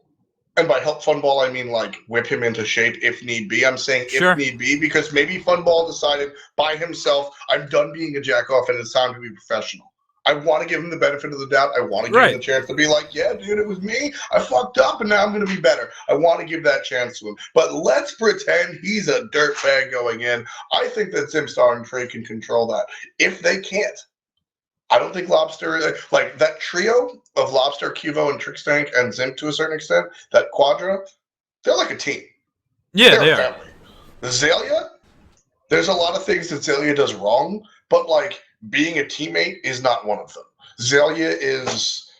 B: And by help Funball, I mean like whip him into shape if need be. I'm saying
A: Sure.
B: if need be, because maybe Funball decided by himself, I'm done being a jack-off and it's time to be professional. I want to give him the benefit of the doubt. I want to give him the chance to be like, yeah, dude, it was me. I fucked up and now I'm going to be better. I want to give that chance to him. But let's pretend he's a dirtbag going in. I think that Zimstar and Trey can control that. If they can't, I don't think Lobster, like that trio of Lobster, Cuvo, and Trickstank, and Zim to a certain extent, that quadra, they're like a team.
A: Yeah,
B: They're
A: they
B: a
A: are.
B: family. Zelia, there's a lot of things that Zelia does wrong, but like being a teammate is not one of them. Zelia is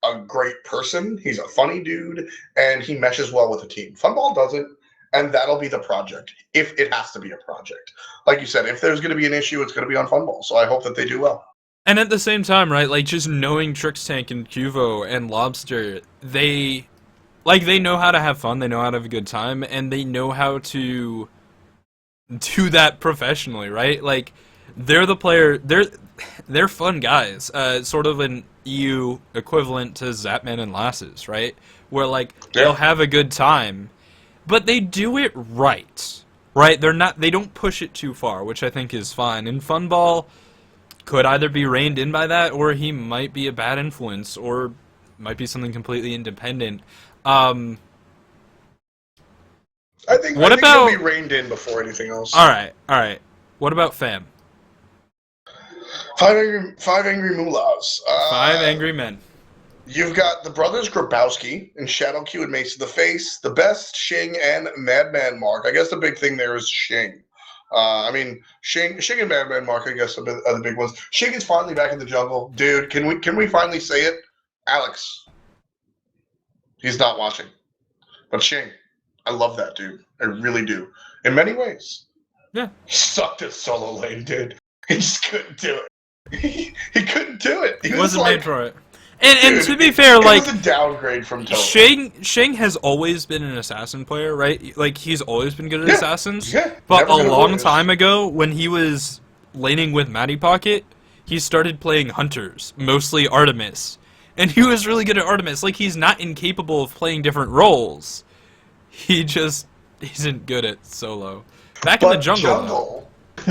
B: a great person. He's a funny dude, and he meshes well with the team. Funball doesn't, and that'll be the project, if it has to be a project. Like you said, if there's going to be an issue, it's going to be on Funball, so I hope that they do well.
A: And at the same time, right, like, just knowing Trickstank and Cuvo and Lobster, they know how to have fun, they know how to have a good time, and they know how to do that professionally, right? Like, they're the player, they're fun guys, sort of an EU equivalent to Zapman and Lasses, right? Where, like, they'll have a good time, but they do it right? They don't push it too far, which I think is fine, and Funball could either be reined in by that, or he might be a bad influence, or might be something completely independent.
B: I think he'll be reined in before anything else.
A: All right. What about Fam?
B: Five angry mullahs.
A: 5 angry men.
B: You've got the brothers Grabowski and Shadow Q and Mace to the Face, the best, Shing, and Madman Mark. I guess the big thing there is Shing. I mean, Shing and Madman Mark, I guess, are the big ones. Shing is finally back in the jungle. Dude, can we finally say it? Alex. He's not watching. But Shing, I love that dude. I really do. In many ways.
A: Yeah.
B: He sucked at solo lane, dude. He just couldn't do it. He couldn't do it. He
A: wasn't
B: like,
A: made for it. And to be fair, like,
B: it was a downgrade from Total.
A: Shing has always been an assassin player, right? Like, he's always been good at assassins.
B: Yeah,
A: but a long time ago, when he was laning with Matty Pocket, he started playing hunters, mostly Artemis. And he was really good at Artemis. Like, he's not incapable of playing different roles. He just isn't good at solo. Back in the jungle, though.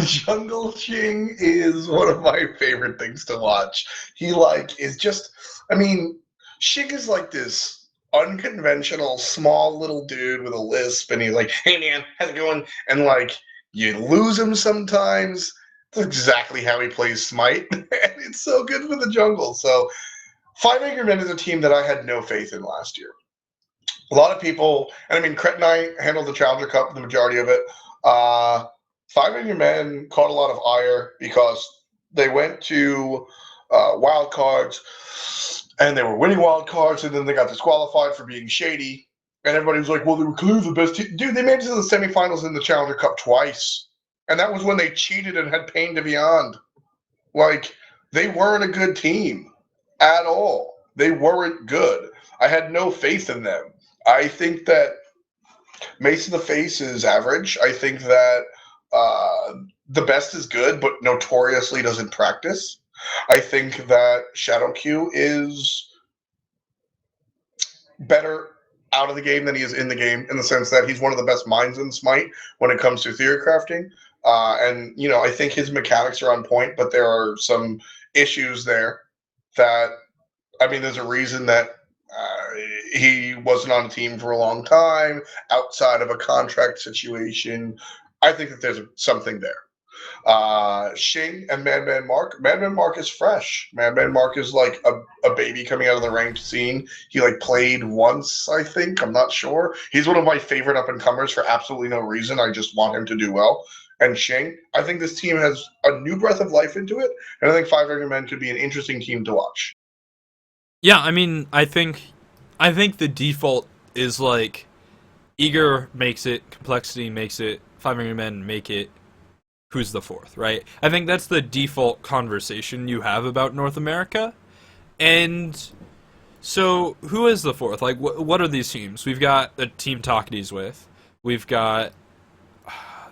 B: Jungle Ching is one of my favorite things to watch. He is just, I mean, Ching is like this unconventional small little dude with a lisp, and he's like, "Hey man, how's it going?" And you lose him sometimes. That's exactly how he plays Smite, and it's so good for the jungle. So, Five Angry Men is a team that I had no faith in last year. A lot of people, and I mean, Krett and I handled the Challenger Cup, the majority of it. Five Angry Men caught a lot of ire because they went to wild cards, and they were winning wild cards, and then they got disqualified for being shady. And everybody was like, "Well, they were clearly the best team." Dude, they made it to the semifinals in the Challenger Cup twice, and that was when they cheated and had Pain to Beyond. They weren't a good team at all. They weren't good. I had no faith in them. I think that Mace in the Face is average. I think that the best is good, but notoriously doesn't practice. I think that Shadow Q is better out of the game than he is in the game, in the sense that he's one of the best minds in Smite when it comes to theory crafting. I think his mechanics are on point, but there are some issues there that, I mean, there's a reason that he wasn't on a team for a long time outside of a contract situation. I think that there's something there. Shing and Madman Mark. Madman Mark is fresh. Madman Mark is like a baby coming out of the ranked scene. He played once, I think. I'm not sure. He's one of my favorite up and comers for absolutely no reason. I just want him to do well. And Shing, I think this team has a new breath of life into it, and I think Five Angry Men could be an interesting team to watch.
A: Yeah, I mean, I think the default is Eager makes it, Complexity makes it, Five Angry Men make it. Who's the fourth, right? I think that's the default conversation you have about North America. And so, who is the fourth? What are these teams? We've got the team Talkity's with. We've got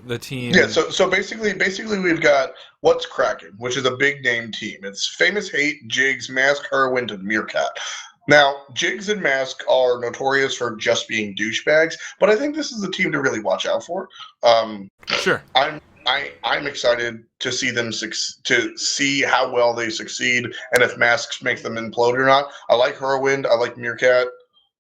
A: the team.
B: Yeah, so basically we've got What's Cracking, which is a big name team. It's Famous Hate, Jigs, Mask, Herwind, and Meerkat. Now, Jigs and Mask are notorious for just being douchebags, but I think this is a team to really watch out for.
A: Sure.
B: I'm excited to see them to see how well they succeed, and if Masks make them implode or not. I like Herwind. I like Meerkat.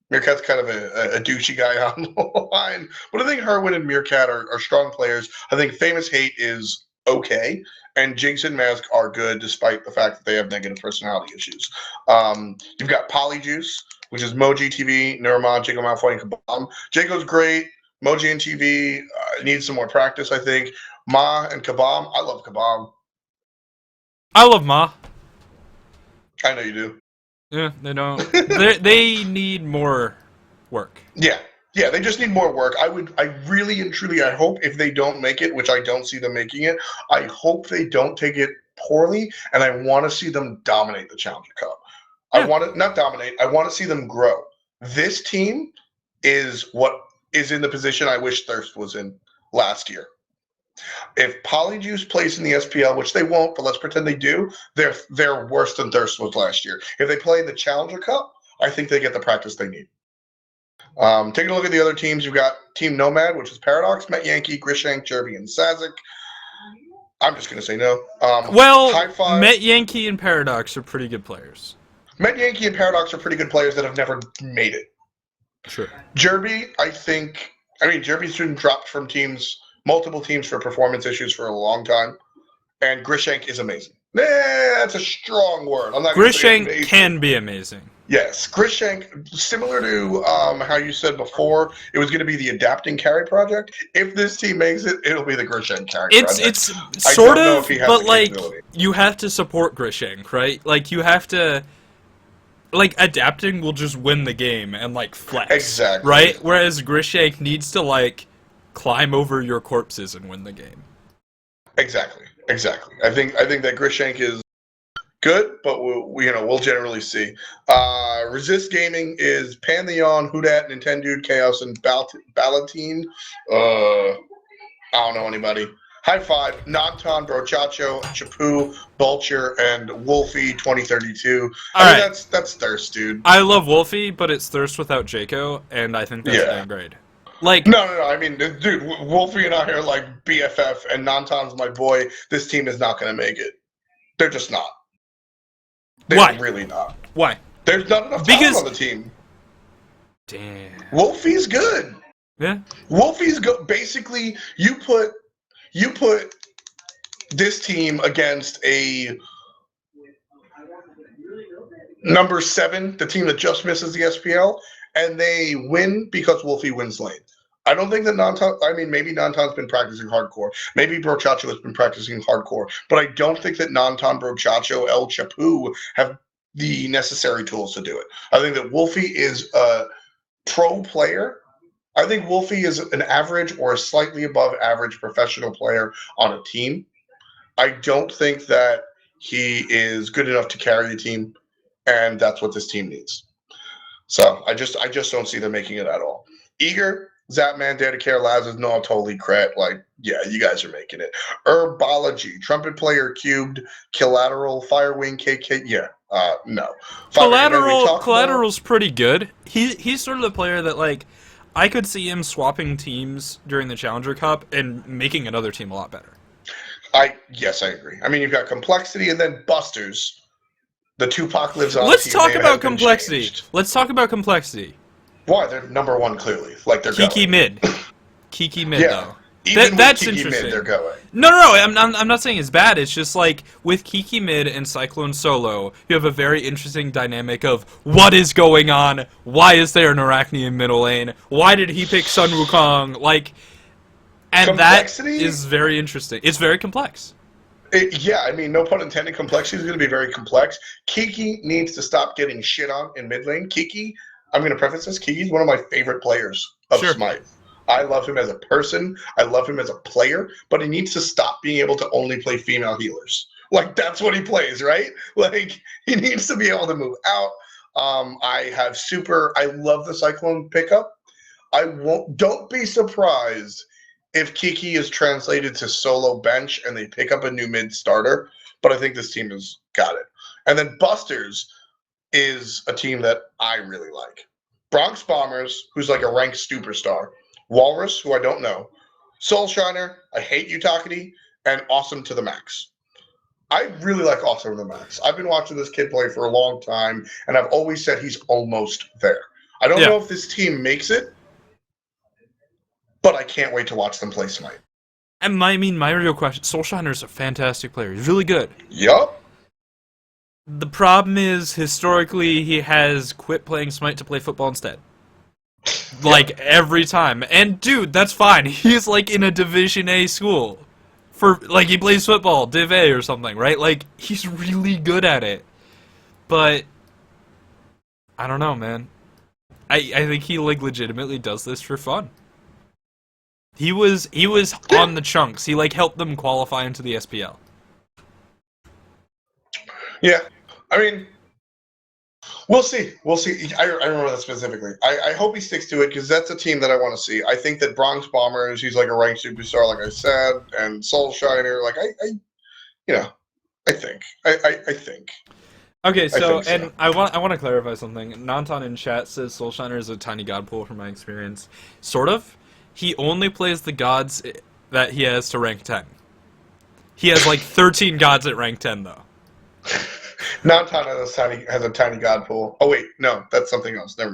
B: Meerkat's kind of a douchey guy on the line, but I think Herwind and Meerkat are strong players. I think Famous Hate is okay, and Jinx and Mask are good despite the fact that they have negative personality issues. You've got Polyjuice, which is Moji TV, Neuromod, Jacob Malfoy, and Kabam. Jacob's great. Moji and TV needs some more practice, I think. Ma and Kabam. I love Kabam.
A: I love Ma.
B: I know you do.
A: Yeah, they don't. They need more work.
B: Yeah, they just need more work. I really and truly, I hope if they don't make it, which I don't see them making it, I hope they don't take it poorly, and I want to see them dominate the Challenger Cup. Yeah. I want to, not dominate, I want to see them grow. This team is what is in the position I wish Thirst was in last year. If Polyjuice plays in the SPL, which they won't, but let's pretend they do, they're worse than Thirst was last year. If they play in the Challenger Cup, I think they get the practice they need. Taking a look at the other teams, you've got Team Nomad, which is Paradox, Met Yankee, Grishank, Jerby, and Sazik. I'm just going to say no.
A: Met Yankee and Paradox are pretty good players.
B: Met Yankee and Paradox are pretty good players that have never made it.
A: Sure.
B: Jerby, Jerby's been dropped from multiple teams for performance issues for a long time, and Grishank is amazing. That's a strong word. I'm not.
A: Grishank can be amazing.
B: Yes, Grishank, similar to how you said before, it was going to be the adapting carry project. If this team makes it, it'll be the Grishank carry project.
A: It's sort of, but you have to support Grishank, right? You have to. Adapting will just win the game and flex.
B: Exactly.
A: Right? Whereas Grishank needs to climb over your corpses and win the game.
B: Exactly. I think that Grishank is good, but we'll generally see. Resist Gaming is Pantheon, Houdat, Nintendo, Chaos, and Ballantine. I don't know anybody. High Five, Nocton, Brochacho, Chapu, Vulture, and Wolfie 2032. That's Thirst, dude.
A: I love Wolfie, but it's Thirst without Jaco, and I think that's a downgrade. Like,
B: No. I mean, dude, Wolfie and I are like BFF, and Nantan's my boy. This team is not going to make it. They're just not. They're
A: why?
B: really not.
A: Why?
B: There's not enough talent on the team.
A: Damn.
B: Wolfie's good.
A: Yeah.
B: Wolfie's good. Basically, you put this team against a number 7, the team that just misses the SPL, and they win because Wolfie wins lane. I don't think that Nantan, I mean, maybe Nantan's been practicing hardcore. Maybe Brochacho has been practicing hardcore. But I don't think that Nantan, Brochacho, El Chapu have the necessary tools to do it. I think that Wolfie is a pro player. I think Wolfie is an average or a slightly above average professional player on a team. I don't think that he is good enough to carry a team, and that's what this team needs. So I just don't see them making it at all. Eager, Zapman, Dare to Care, Lazarus, no, totally Krett. Like, yeah, you guys are making it. Herbology, Trumpet Player, Cubed, Collateral, Firewing, KK, yeah, no.
A: Collateral's pretty good. He's sort of the player that, like, I could see him swapping teams during the Challenger Cup and making another team a lot better.
B: Yes, I agree. I mean, you've got Complexity and then Busters. The Tupac lives on.
A: Let's talk about Complexity. Let's talk about Complexity.
B: Why? They're number 1 clearly. Like they're
A: Kiki
B: going.
A: mid. Kiki mid
B: Yeah.
A: though.
B: Even
A: That's
B: with Kiki
A: interesting.
B: Mid, they're going.
A: No, I'm not saying it's bad. It's just like with Kiki mid and Cyclone solo, you have a very interesting dynamic of what is going on. Why is there an Arachne in middle lane? Why did he pick Sun Wukong? Like, and
B: Complexity?
A: that is very interesting. It's very complex.
B: Yeah, I mean, no pun intended. Complexity is going to be very complex. Kiki needs to stop getting shit on in mid lane. Kiki, I'm going to preface this. Kiki's one of my favorite players of Smite. I love him as a person. I love him as a player, but he needs to stop being able to only play female healers. Like, that's what he plays, right? Like, he needs to be able to move out. I love the Cyclone pickup. Don't be surprised if Kiki is translated to solo bench and they pick up a new mid starter, but I think this team has got it. And then Busters is a team that I really like. Bronx Bombers, who's like a ranked superstar. Walrus, who I don't know. Soulshiner, I hate Utakity, and Awesome to the Max. I really like Awesome to the Max. I've been watching this kid play for a long time, and I've always said he's almost there. I don't know if this team makes it, but I can't wait to watch them play Smite.
A: And my real question, Soulshiner is a fantastic player. He's really good.
B: Yup.
A: The problem is, historically, he has quit playing Smite to play football instead. Like, every time. And, dude, that's fine. He's, like, in a Division A school. Like, he plays football, Div A or something, right? Like, he's really good at it. But, I don't know, man. I think he, like, legitimately does this for fun. He was on the chunks. He, like, helped them qualify into the SPL.
B: Yeah. I mean, we'll see. I remember that specifically. I hope he sticks to it because that's a team that I want to see. I think that Bronx Bombers, he's like a ranked superstar, like I said, and Soulshiner, like I think.
A: Okay, so,
B: so.
A: and I want to clarify something. Nantan in chat says Soulshiner is a tiny god pool from my experience. Sort of. He only plays the gods that he has to rank 10. He has like 13 gods at rank 10 though.
B: Nantan has a tiny god pool. Oh wait, no, that's something else. Never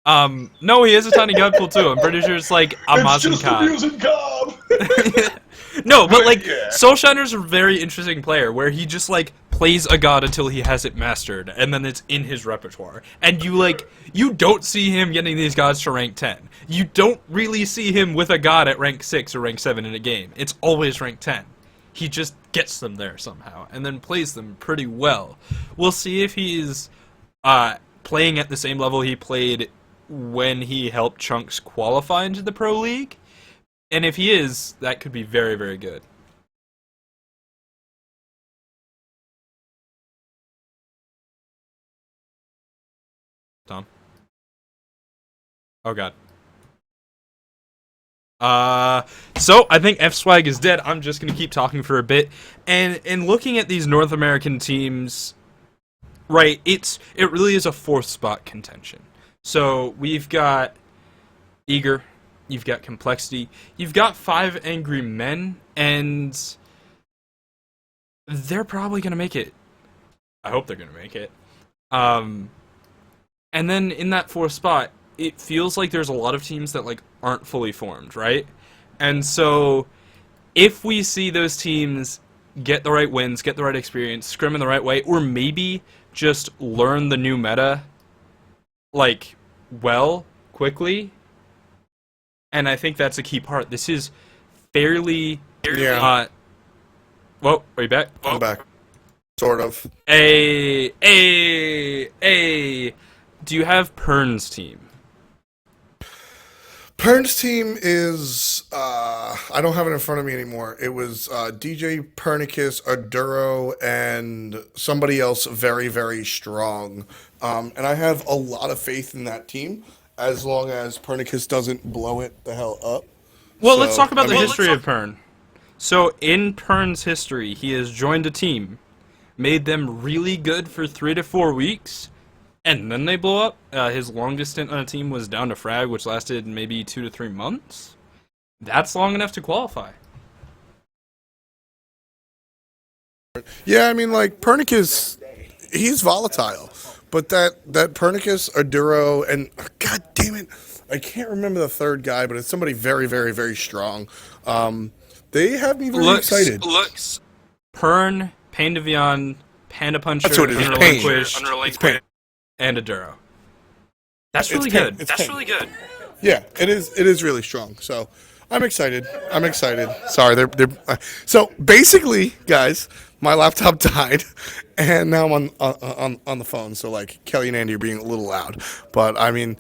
B: mind.
A: No, he has a tiny god pool too. I'm pretty sure it's like Amazon Khan.
B: It's just Cobb.
A: No, but like
B: yeah.
A: Soulshiner's a very interesting player where he just like plays a god until he has it mastered, and then it's in his repertoire. And you don't see him getting these gods to rank 10. You don't really see him with a god at rank 6 or rank 7 in a game. It's always rank 10. He just gets them there somehow, and then plays them pretty well. We'll see if he's playing at the same level he played when he helped Chunks qualify into the Pro League. And if he is, that could be very, very good. Tom? Oh, God. So I think F-Swag is dead. I'm just gonna keep talking for a bit. And looking at these North American teams, right, it really is a 4th spot contention. So we've got Eager, you've got complexity, you've got 5 angry men, and they're probably gonna make it. I hope they're gonna make it. And then in that 4th spot, it feels like there's a lot of teams that like aren't fully formed, right? And so if we see those teams get the right wins, get the right experience, scrim in the right way, or maybe just learn the new meta, like, well, quickly, and I think that's a key part. This is fairly...
C: Yeah.
A: Whoa, are you back?
C: I'm back. Sort of.
A: Do you have Pern's team?
C: Pern's team is, I don't have it in front of me anymore. It was DJ Pernicus, Aduro, and somebody else very, very strong. And I have a lot of faith in that team, as long as Pernicus doesn't blow it the hell up.
A: Well, let's talk about the history of Pern. So, in Pern's history, he has joined a team, made them really good for 3 to 4 weeks, and then they blow up. His longest stint on a team was down to frag, which lasted maybe 2 to 3 months. That's long enough to qualify.
C: Yeah, I mean, like, Pernicus, he's volatile. But that Pernicus, Aduro, and, god damn it, I can't remember the third guy, but it's somebody very, very, very strong. They have me very excited.
A: Looks. Pern, Pain Devion, Panda Puncher,
C: That's what it is.
A: Unrelinquished, and Aduro. That's really good. That's really good.
C: Yeah, it is really strong. So I'm excited. Sorry, they're so basically, guys, my laptop died, and now I'm on the phone. So like Kelly and Andy are being a little loud, but I mean,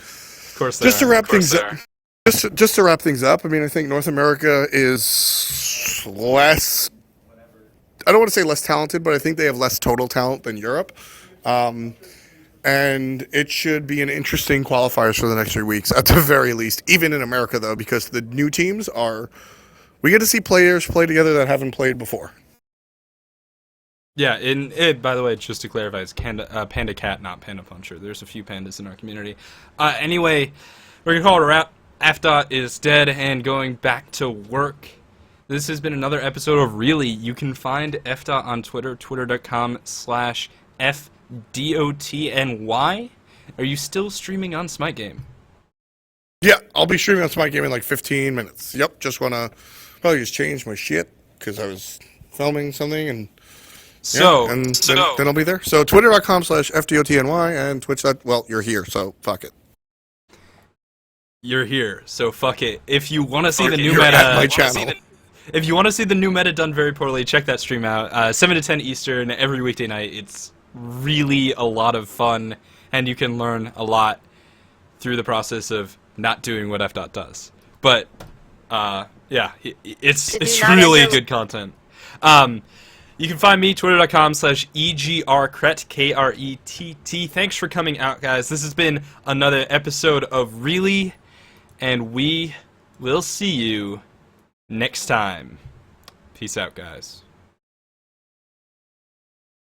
A: Of course,
C: just to wrap things up. Just to wrap things up, I mean, I think North America is less. I don't want to say less talented, but I think they have less total talent than Europe. And it should be an interesting qualifiers for the next 3 weeks, at the very least, even in America, though, because the new teams are... We get to see players play together that haven't played before.
A: Yeah, by the way, just to clarify, it's Panda Cat, not Panda Puncher. There's a few pandas in our community. Anyway, we're going to call it a wrap. F-Dot is dead and going back to work. This has been another episode of Really. You can find F-Dot on Twitter, twitter.com/FDOTNY. Are you still streaming on Smite Game?
C: Yeah, I'll be streaming on Smite Game in like 15 minutes. Yep, just want to probably just change my shit because I was filming something and... then I'll be there. So twitter.com/FDOTNY and Twitch. Well, you're here, so fuck it.
A: You're here, so fuck it. If you want to see the new
C: You're
A: meta,
C: at my channel.
A: If you want to see the new meta done very poorly, check that stream out. 7 to 10 Eastern every weekday night. It's really a lot of fun, and you can learn a lot through the process of not doing what F-Dot does. But yeah, it's really good content. You can find me, twitter.com/EGRKrett, Krett. Thanks for coming out, guys. This has been another episode of Really, and we will see you next time. Peace out, guys.